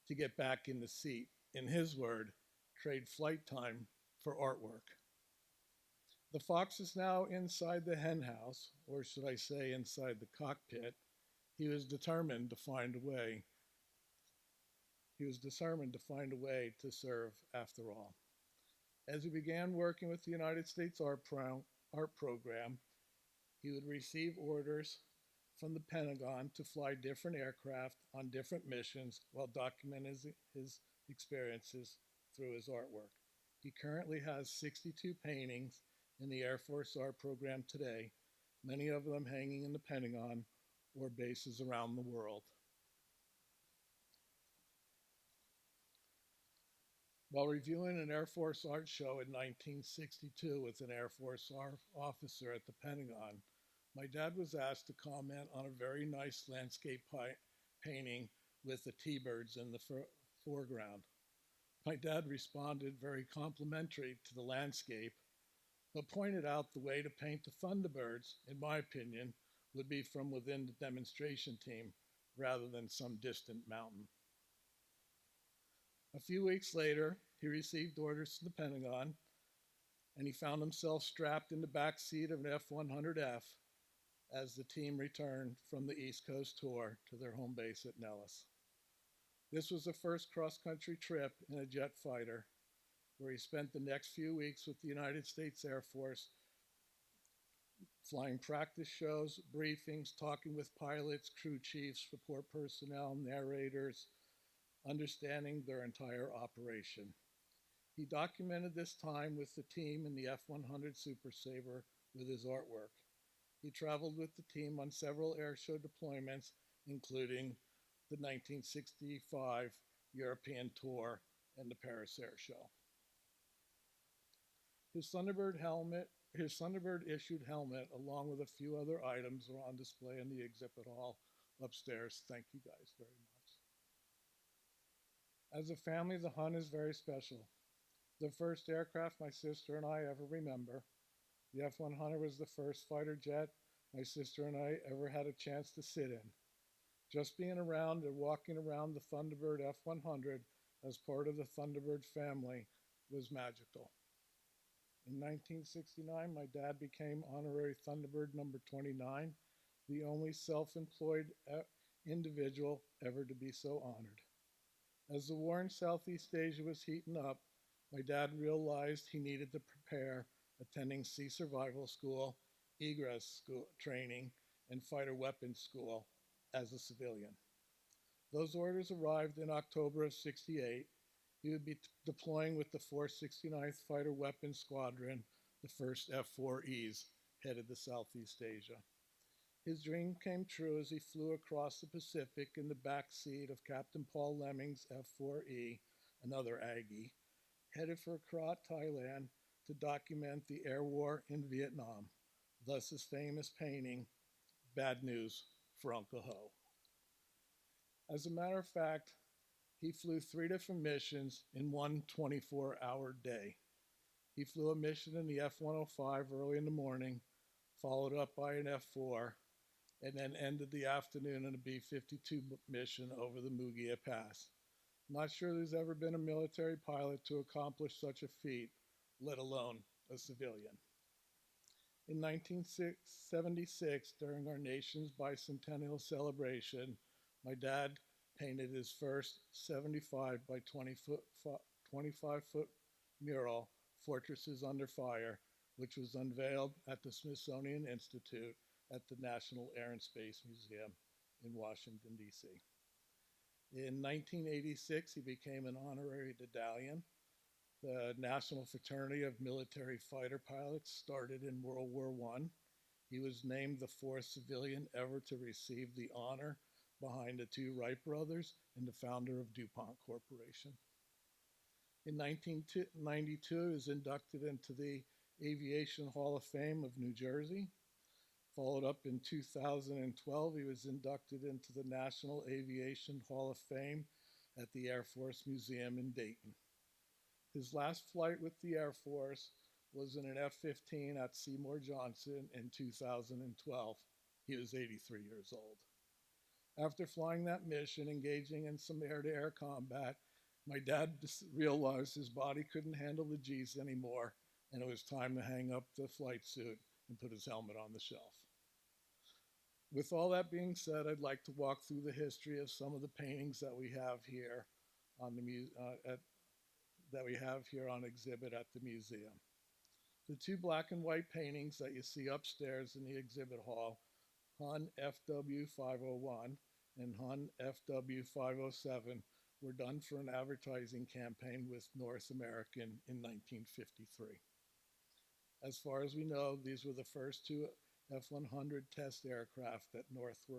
S12: to get back in the seat. In his word, trade flight time for artwork. The fox is now inside the hen house, or should I say inside the cockpit. He was determined to find a way. He was determined to find a way to serve after all. As he began working with the United States Art Program, he would receive orders from the Pentagon to fly different aircraft on different missions while documenting his experiences through his artwork. He currently has 62 paintings in the Air Force Art Program today, many of them hanging in the Pentagon or bases around the world. While reviewing an Air Force art show in 1962 with an Air Force officer at the Pentagon, my dad was asked to comment on a very nice landscape painting with the T-birds in the foreground. My dad responded very complimentary to the landscape, but pointed out the way to paint the Thunderbirds, in my opinion, would be from within the demonstration team rather than some distant mountain. A few weeks later, he received orders from the Pentagon, and he found himself strapped in the back seat of an F-100F as the team returned from the East Coast tour to their home base at Nellis. This was the first cross-country trip in a jet fighter, where he spent the next few weeks with the United States Air Force, flying practice shows, briefings, talking with pilots, crew chiefs, support personnel, narrators, understanding their entire operation. He documented this time with the team in the F-100 Super Sabre with his artwork. He traveled with the team on several airshow deployments, including the 1965 European tour and the Paris Air Show. His Thunderbird issued helmet, along with a few other items, are on display in the exhibit hall upstairs. Thank you guys very much. As a family, the Hun is very special. The first aircraft my sister and I ever remember. The F-100 was the first fighter jet my sister and I ever had a chance to sit in. Just being around and walking around the Thunderbird F-100 as part of the Thunderbird family was magical. In 1969, my dad became honorary Thunderbird number 29, the only self-employed individual ever to be so honored. As the war in Southeast Asia was heating up, my dad realized he needed to prepare, attending sea survival school, egress school training, and fighter weapons school as a civilian. Those orders arrived in October of '68. He would be deploying with the 469th Fighter Weapons Squadron, the first F-4Es, headed to Southeast Asia. His dream came true as he flew across the Pacific in the back seat of Captain Paul Lemming's F-4E, another Aggie, headed for Krat, Thailand, to document the air war in Vietnam, thus his famous painting, Bad News for Uncle Ho. As a matter of fact, he flew 3 different missions in one 24-hour day. He flew a mission in the F-105 early in the morning, followed up by an F-4, and then ended the afternoon in a B-52 mission over the Mugia Pass. Not sure there's ever been a military pilot to accomplish such a feat, let alone a civilian. In 1976, during our nation's bicentennial celebration, my dad painted his first 75 by 25 foot mural, Fortresses Under Fire, which was unveiled at the Smithsonian Institute at the National Air and Space Museum in Washington, D.C. In 1986, he became an honorary Dedalian. The National Fraternity of Military Fighter Pilots started in World War I. He was named the 4th civilian ever to receive the honor, behind the 2 Wright brothers and the founder of DuPont Corporation. In 1992, he was inducted into the Aviation Hall of Fame of New Jersey. Followed up in 2012, he was inducted into the National Aviation Hall of Fame at the Air Force Museum in Dayton. His last flight with the Air Force was in an F-15 at Seymour Johnson in 2012. He was 83 years old. After flying that mission, engaging in some air-to-air combat, my dad realized his body couldn't handle the G's anymore and it was time to hang up the flight suit and put his helmet on the shelf. With all that being said, I'd like to walk through the history of some of the paintings that we have here on on exhibit at the museum. The two black and white paintings that you see upstairs in the exhibit hall, Hun FW 501 and Hun FW 507, were done for an advertising campaign with North American in 1953. As far as we know, these were the first two F-100 test aircraft that North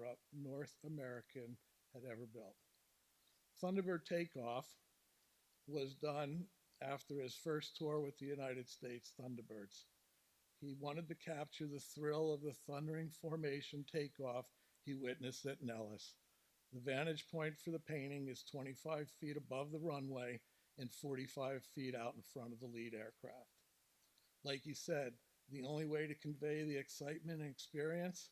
S12: American had ever built. Thunderbird takeoff was done after his first tour with the United States Thunderbirds. He wanted to capture the thrill of the thundering formation takeoff he witnessed at Nellis. The vantage point for the painting is 25 feet above the runway and 45 feet out in front of the lead aircraft. Like he said, the only way to convey the excitement and experience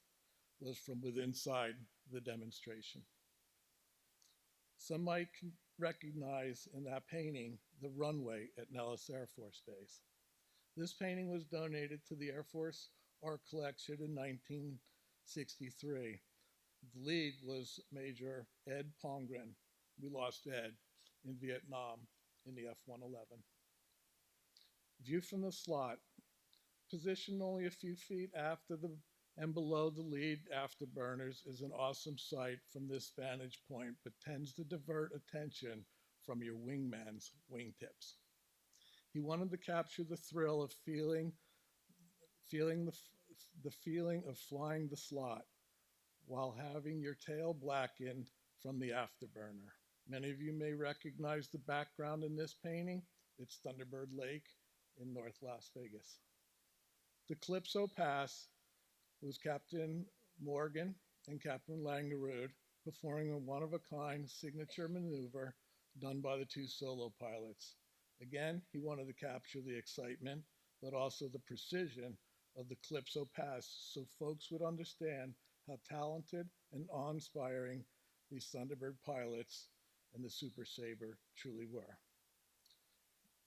S12: was from within inside the demonstration. Some might recognize in that painting the runway at Nellis Air Force Base. This painting was donated to the Air Force Art Collection in 1963. The lead was Major Ed Pongren. We lost Ed in Vietnam in the F-111. View from the slot, positioned only a few feet after and below the lead afterburners, is an awesome sight from this vantage point, but tends to divert attention from your wingman's wingtips. He wanted to capture the thrill of feeling the feeling of flying the slot while having your tail blackened from the afterburner. Many of you may recognize the background in this painting. It's Thunderbird Lake in North Las Vegas. The Calypso Pass was Captain Morgan and Captain Langerud performing a one-of-a-kind signature maneuver done by the two solo pilots. Again, he wanted to capture the excitement, but also the precision of the Calypso Pass so folks would understand how talented and awe-inspiring these Thunderbird pilots and the Super Sabre truly were.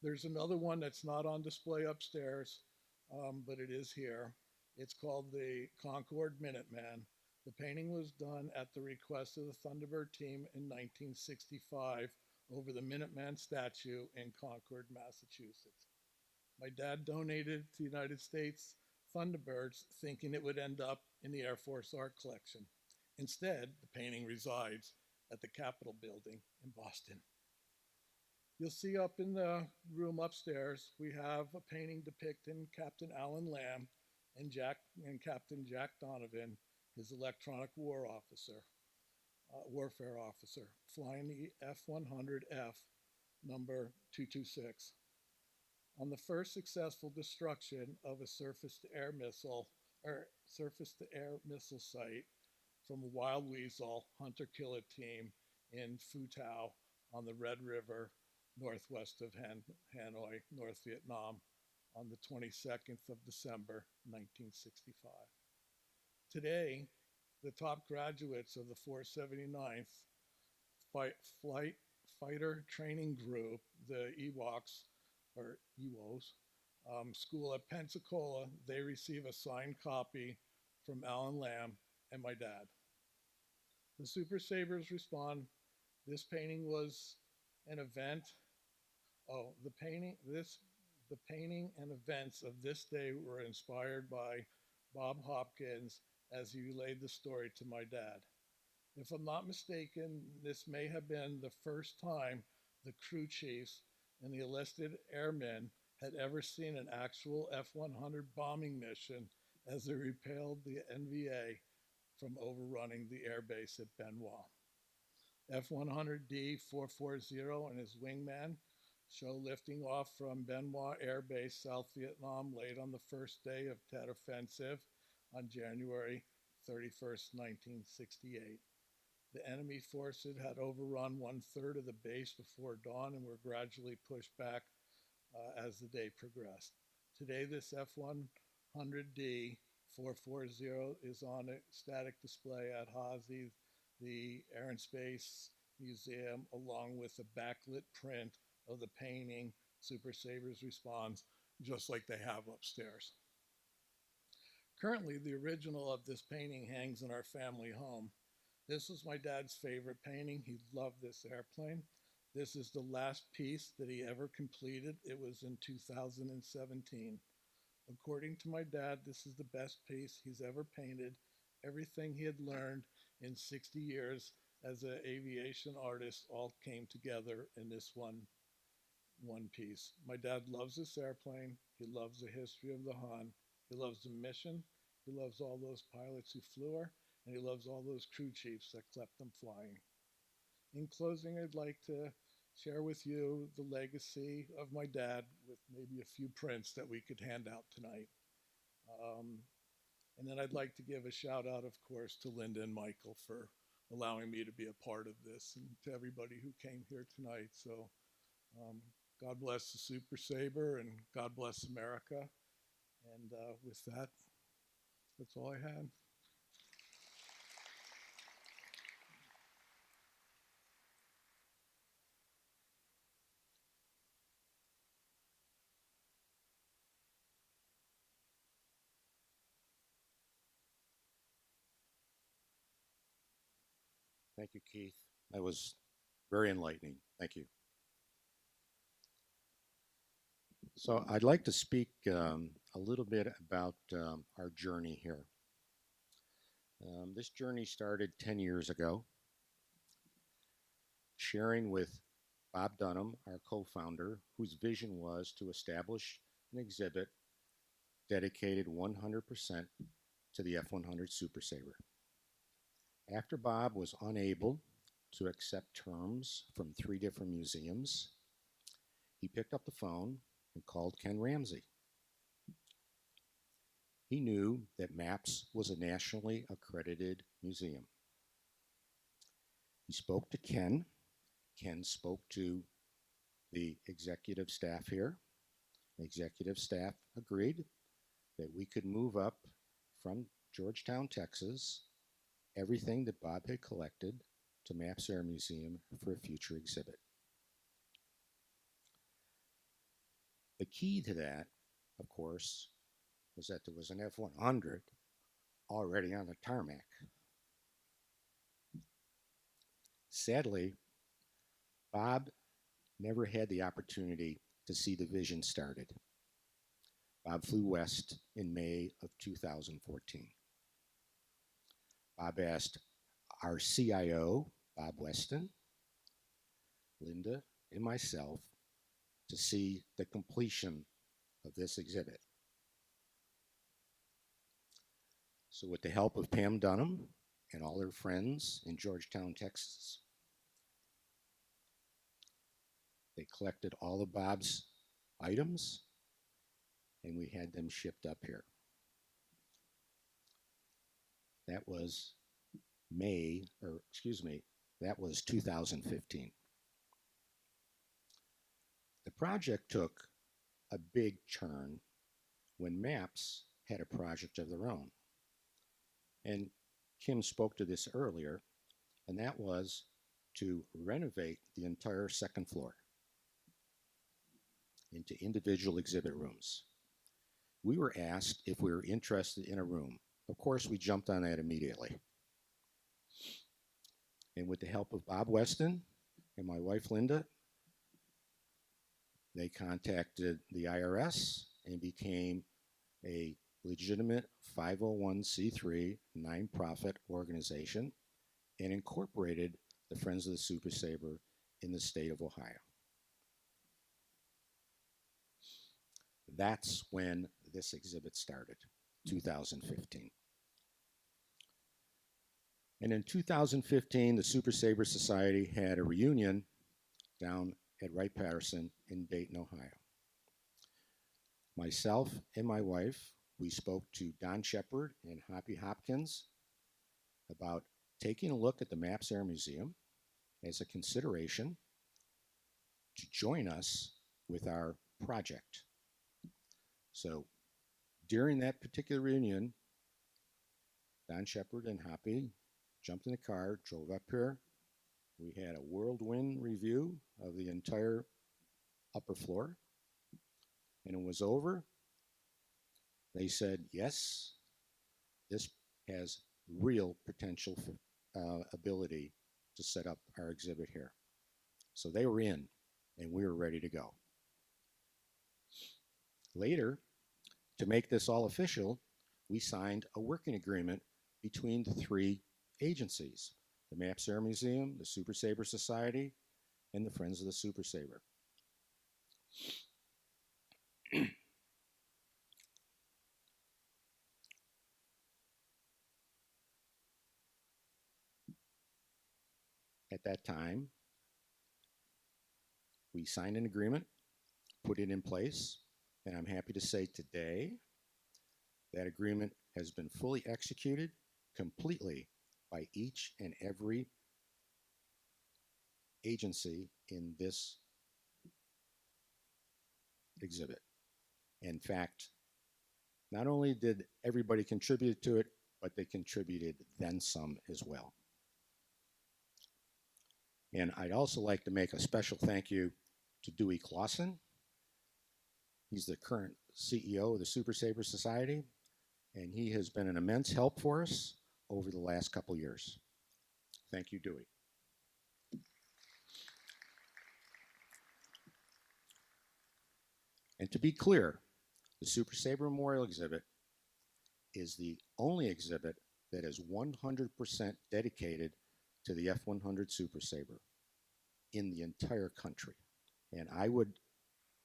S12: There's another one that's not on display upstairs, but it is here. It's called the Concorde Minuteman. The painting was done at the request of the Thunderbird team in 1965 over the Minuteman statue in Concord, Massachusetts. My dad donated it to the United States Thunderbirds, thinking it would end up in the Air Force Art Collection. Instead, the painting resides at the Capitol Building in Boston. You'll see up in the room upstairs, we have a painting depicting Captain Alan Lamb and Captain Jack Donovan, his electronic warfare officer, flying the F-100F number 226. On the first successful destruction of a surface-to-air missile site from a Wild Weasel hunter-killer team in Phu Thao on the Red River, northwest of Hanoi, North Vietnam, on the 22nd of December, 1965. Today, the top graduates of the 479th Fighter Training Group, the EWOS, school at Pensacola, they receive a signed copy from Alan Lamb and my dad. The Super Sabres respond, this painting was an event. The painting and events of this day were inspired by Bob Hopkins as he relayed the story to my dad. If I'm not mistaken, this may have been the first time the crew chiefs and the enlisted airmen had ever seen an actual F-100 bombing mission as they repelled the NVA from overrunning the airbase at Benoit. F-100D 440 and his wingman show lifting off from Benoit Air Base, South Vietnam, late on the first day of Tet Offensive on January 31st, 1968. The enemy forces had overrun 1/3 of the base before dawn and were gradually pushed back as the day progressed. Today, this F-100D 440 is on a static display at HASI, the Air and Space Museum, along with a backlit print of the painting Super Sabres Responds just like they have upstairs. Currently, the original of this painting hangs in our family home. This was my dad's favorite painting. He loved this airplane. This is the last piece that he ever completed. It was in 2017. According to my dad, this is the best piece he's ever painted. Everything he had learned in 60 years as an aviation artist all came together in this one piece. My dad loves this airplane. He loves the history of the Han. He loves the mission. He loves all those pilots who flew her, and he loves all those crew chiefs that kept them flying. In closing, I'd like to share with you the legacy of my dad with maybe a few prints that we could hand out tonight. And then I'd like to give a shout out, of course, to Linda and Michael for allowing me to be a part of this, and to everybody who came here tonight. So God bless the Super Sabre, and God bless America. And with that, that's all I had.
S5: Thank you, Keith. That was very enlightening. Thank you. So I'd like to speak a little bit about our journey here. This journey started 10 years ago, sharing with Bob Dunham, our co-founder, whose vision was to establish an exhibit dedicated 100% to the F-100 Super Sabre. After Bob was unable to accept terms from 3 different museums, he picked up the phone and called Ken Ramsey. He knew that MAPS was a nationally accredited museum. He spoke to Ken. Ken spoke to the executive staff here. The executive staff agreed that we could move up from Georgetown, Texas, everything that Bob had collected to MAPS Air Museum for a future exhibit. The key to that, of course, was that there was an F-100 already on the tarmac. Sadly, Bob never had the opportunity to see the vision started. Bob flew west in May of 2014. Bob asked our CIO, Bob Weston, Linda, and myself to see the completion of this exhibit. So with the help of Pam Dunham and all her friends in Georgetown, Texas, they collected all of Bob's items and we had them shipped up here. That was that was 2015. The project took a big turn when MAPS had a project of their own. And Kim spoke to this earlier, and that was to renovate the entire second floor into individual exhibit rooms. We were asked if we were interested in a room. Of course, we jumped on that immediately. And with the help of Bob Weston and my wife Linda, they contacted the IRS and became a legitimate 501c3 nonprofit organization and incorporated the Friends of the Super Sabre in the state of Ohio. That's when this exhibit started, 2015. And in 2015, the Super Sabre Society had a reunion down at Wright-Patterson in Dayton, Ohio. Myself and my wife, we spoke to Don Shepard and Hoppy Hopkins about taking a look at the MAPS Air Museum as a consideration to join us with our project. So during that particular reunion, Don Shepard and Hoppy jumped in the car, drove up here. We had a whirlwind review of the entire upper floor. and it was over, they said, yes, this has real potential for ability to set up our exhibit here. So they were in, and we were ready to go. Later, to make this all official, we signed a working agreement between the three agencies, the Maps Air Museum, the Super Sabre Society, and the Friends of the Super Sabre. At that time, we signed an agreement, put it in place, and I'm happy to say today that agreement has been fully executed completely by each and every agency in this exhibit. In fact, not only did everybody contribute to it, but they contributed then some as well. And I'd also like to make a special thank you to Dewey Clausen. He's the current CEO of the Super Sabre Society, and he has been an immense help for us over the last couple years. Thank you, Dewey. And to be clear, the Super Sabre Memorial Exhibit is the only exhibit that is 100% dedicated to the F-100 Super Sabre in the entire country. And I would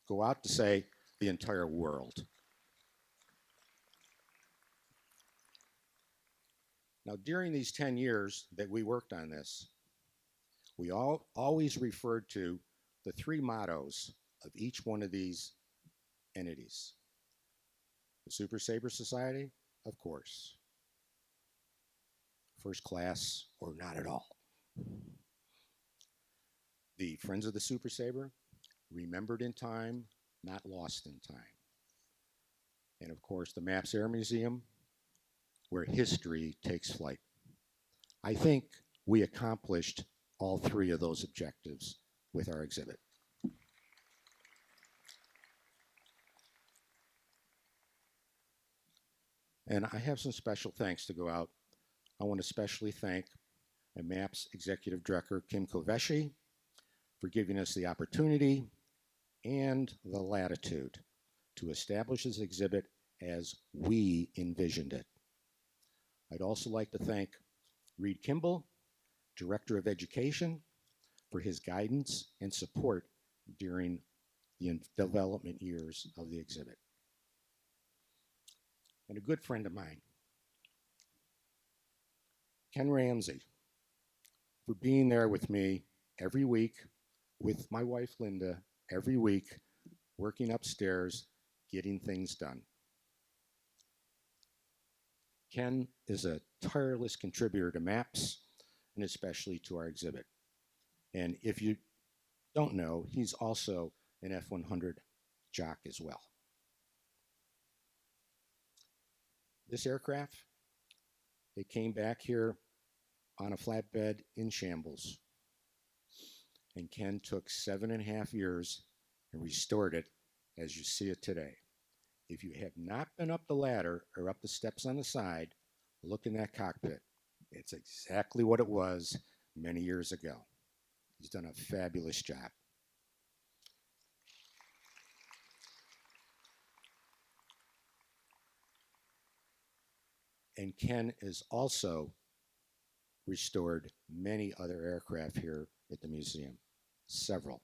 S5: go out to say the entire world. Now, during these 10 years that we worked on this, we always referred to the three mottos of each one of these entities. The Super Sabre Society, of course. First class or not at all. The Friends of the Super Sabre, remembered in time, not lost in time. And of course, the Maps Air Museum, where history takes flight. I think we accomplished all three of those objectives with our exhibit. And I have some special thanks to go out. I want to especially thank MAPS Executive Director Kim Koveshi for giving us the opportunity and the latitude to establish this exhibit as we envisioned it. I'd also like to thank Reed Kimball, Director of Education, for his guidance and support during the development years of the exhibit. And a good friend of mine, Ken Ramsey, for being there with me every week, with my wife Linda, every week, working upstairs, getting things done. Ken is a tireless contributor to MAPS, and especially to our exhibit. And if you don't know, he's also an F-100 jock as well. This aircraft, it came back here on a flatbed in shambles. And Ken took 7.5 years and restored it as you see it today. If you have not been up the ladder or up the steps on the side, look in that cockpit. It's exactly what it was many years ago. He's done a fabulous job. And Ken has also restored many other aircraft here at the museum, several.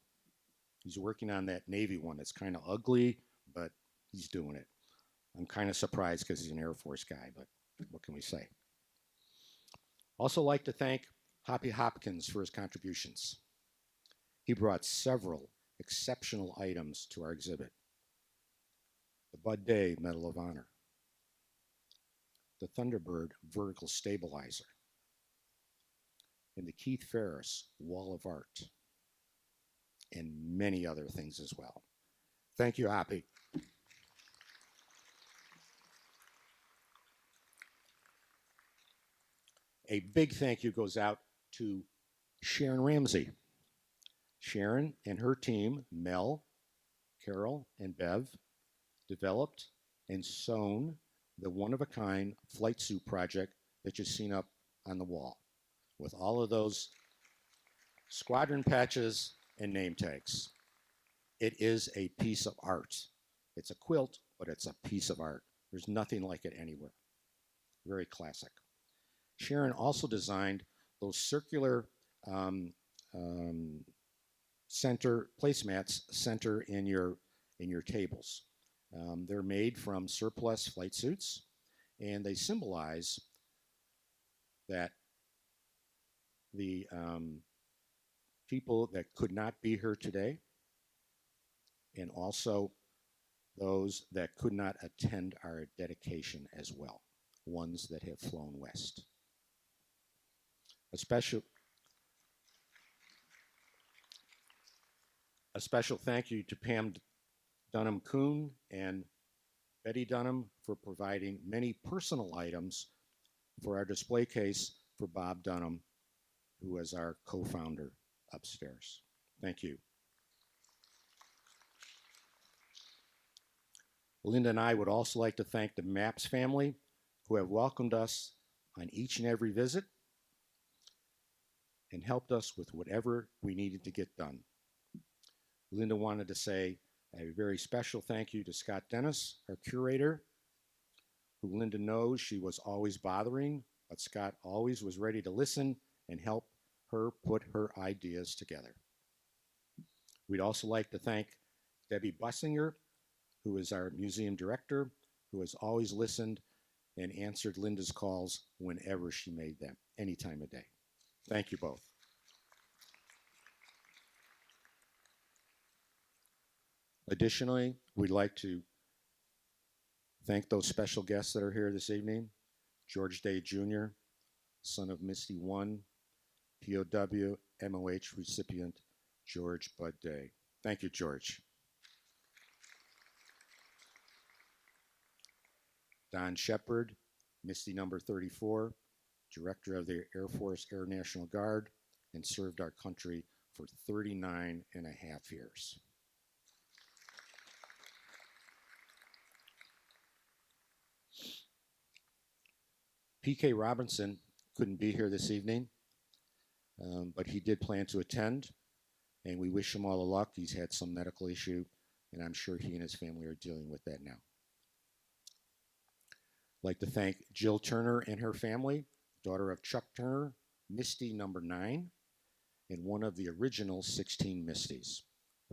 S5: He's working on that Navy one that's kind of ugly, but he's doing it. I'm kind of surprised because he's an Air Force guy, but what can we say? Also like to thank Hoppy Hopkins for his contributions. He brought several exceptional items to our exhibit. The Bud Day Medal of Honor, the Thunderbird Vertical Stabilizer, and the Keith Ferris Wall of Art, and many other things as well. Thank you, Hoppy. A big thank you goes out to Sharon Ramsey. Sharon and her team, Mel, Carol, and Bev, developed and sewn the one-of-a-kind flight suit project that you've seen up on the wall with all of those squadron patches and name tags. It is a piece of art. It's a quilt, but it's a piece of art. There's nothing like it anywhere. Very classic. Sharon also designed those circular center placemats center in your tables. They're made from surplus flight suits, and they symbolize that the people that could not be here today, and also those that could not attend our dedication as well, ones that have flown west. A special thank you to Pam Dunham-Kuhn and Betty Dunham for providing many personal items for our display case for Bob Dunham, who was our co-founder upstairs. Thank you. Linda and I would also like to thank the MAPS family who have welcomed us on each and every visit and helped us with whatever we needed to get done. Linda wanted to say a very special thank you to Scott Dennis, our curator, who Linda knows she was always bothering, but Scott always was ready to listen and help her put her ideas together. We'd also like to thank Debbie Bussinger, who is our museum director, who has always listened and answered Linda's calls whenever she made them, any time of day. Thank you both. Additionally, we'd like to thank those special guests that are here this evening. George Day Jr., son of Misty 1, POW, MOH recipient, George Bud Day. Thank you, George. Don Shepard, Misty number 34, director of the Air Force Air National Guard, and served our country for 39 and a half years. P.K. Robinson couldn't be here this evening, but he did plan to attend, and we wish him all the luck. He's had some medical issue, and I'm sure he and his family are dealing with that now. I'd like to thank Jill Turner and her family, daughter of Chuck Turner, Misty number 9, and one of the original 16 Misties.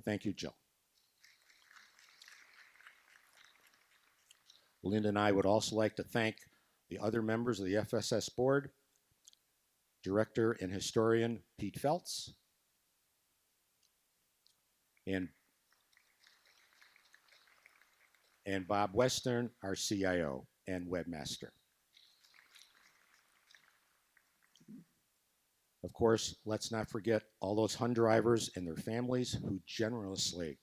S5: Thank you, Jill. Linda and I would also like to thank the other members of the FSS board, director and historian Pete Feltz, and Bob Western, our CIO and webmaster. Of course, let's not forget all those Hun drivers and their families who generously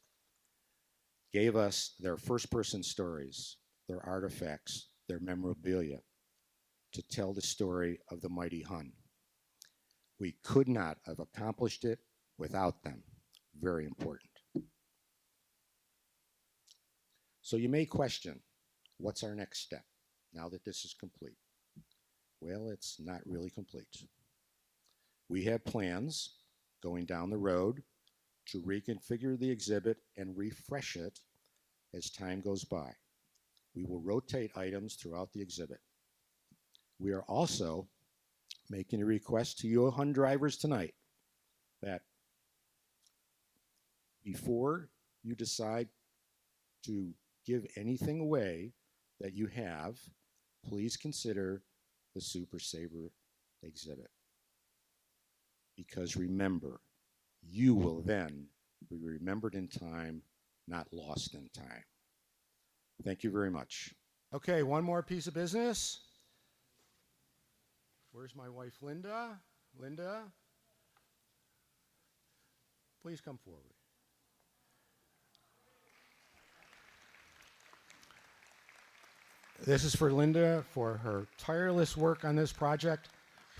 S5: gave us their first-person stories, their artifacts, their memorabilia to tell the story of the mighty Hun. We could not have accomplished it without them. Very important. So you may question, what's our next step now that this is complete? Well, it's not really complete. We have plans going down the road to reconfigure the exhibit and refresh it as time goes by. We will rotate items throughout the exhibit. We are also making a request to you Hun drivers tonight that before you decide to give anything away that you have, please consider the Super Sabre exhibit. Because remember, you will then be remembered in time, not lost in time. Thank you very much. Okay, one more piece of business. Where's my wife, Linda? Linda, please come forward. This is for Linda for her tireless work on this project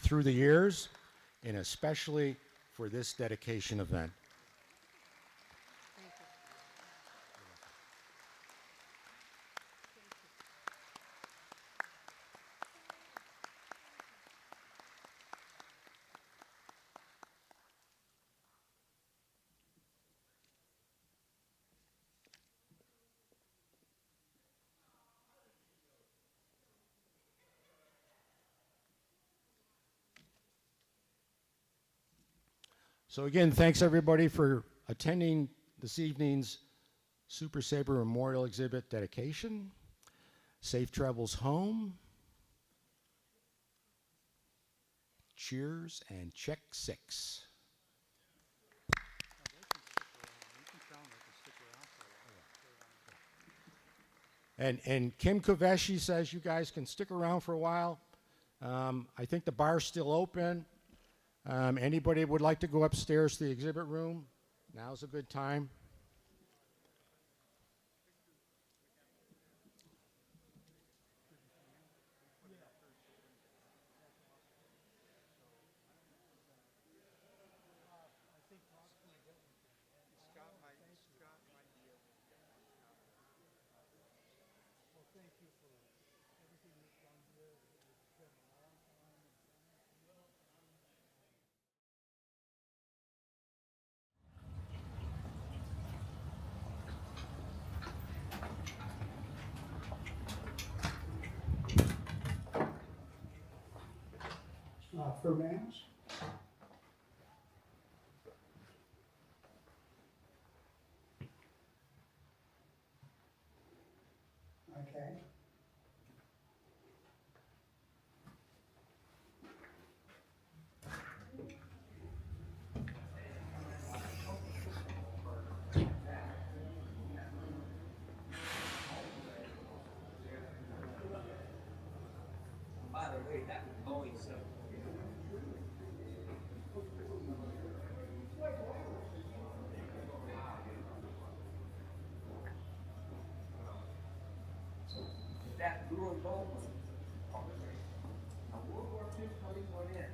S5: through the years, and especially for this dedication event. So again, thanks everybody for attending this evening's Super Sabre Memorial Exhibit dedication. Safe travels home. Cheers and check 6. And Kim Koveshi says you guys can stick around for a while. I think the bar's still open. Anybody would like to go upstairs to the exhibit room? Now's a good time.
S13: For ma'ams? Okay.
S14: By the way, that Boeing 7. That blue and gold one. Now World War II coming one in.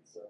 S13: Sorry.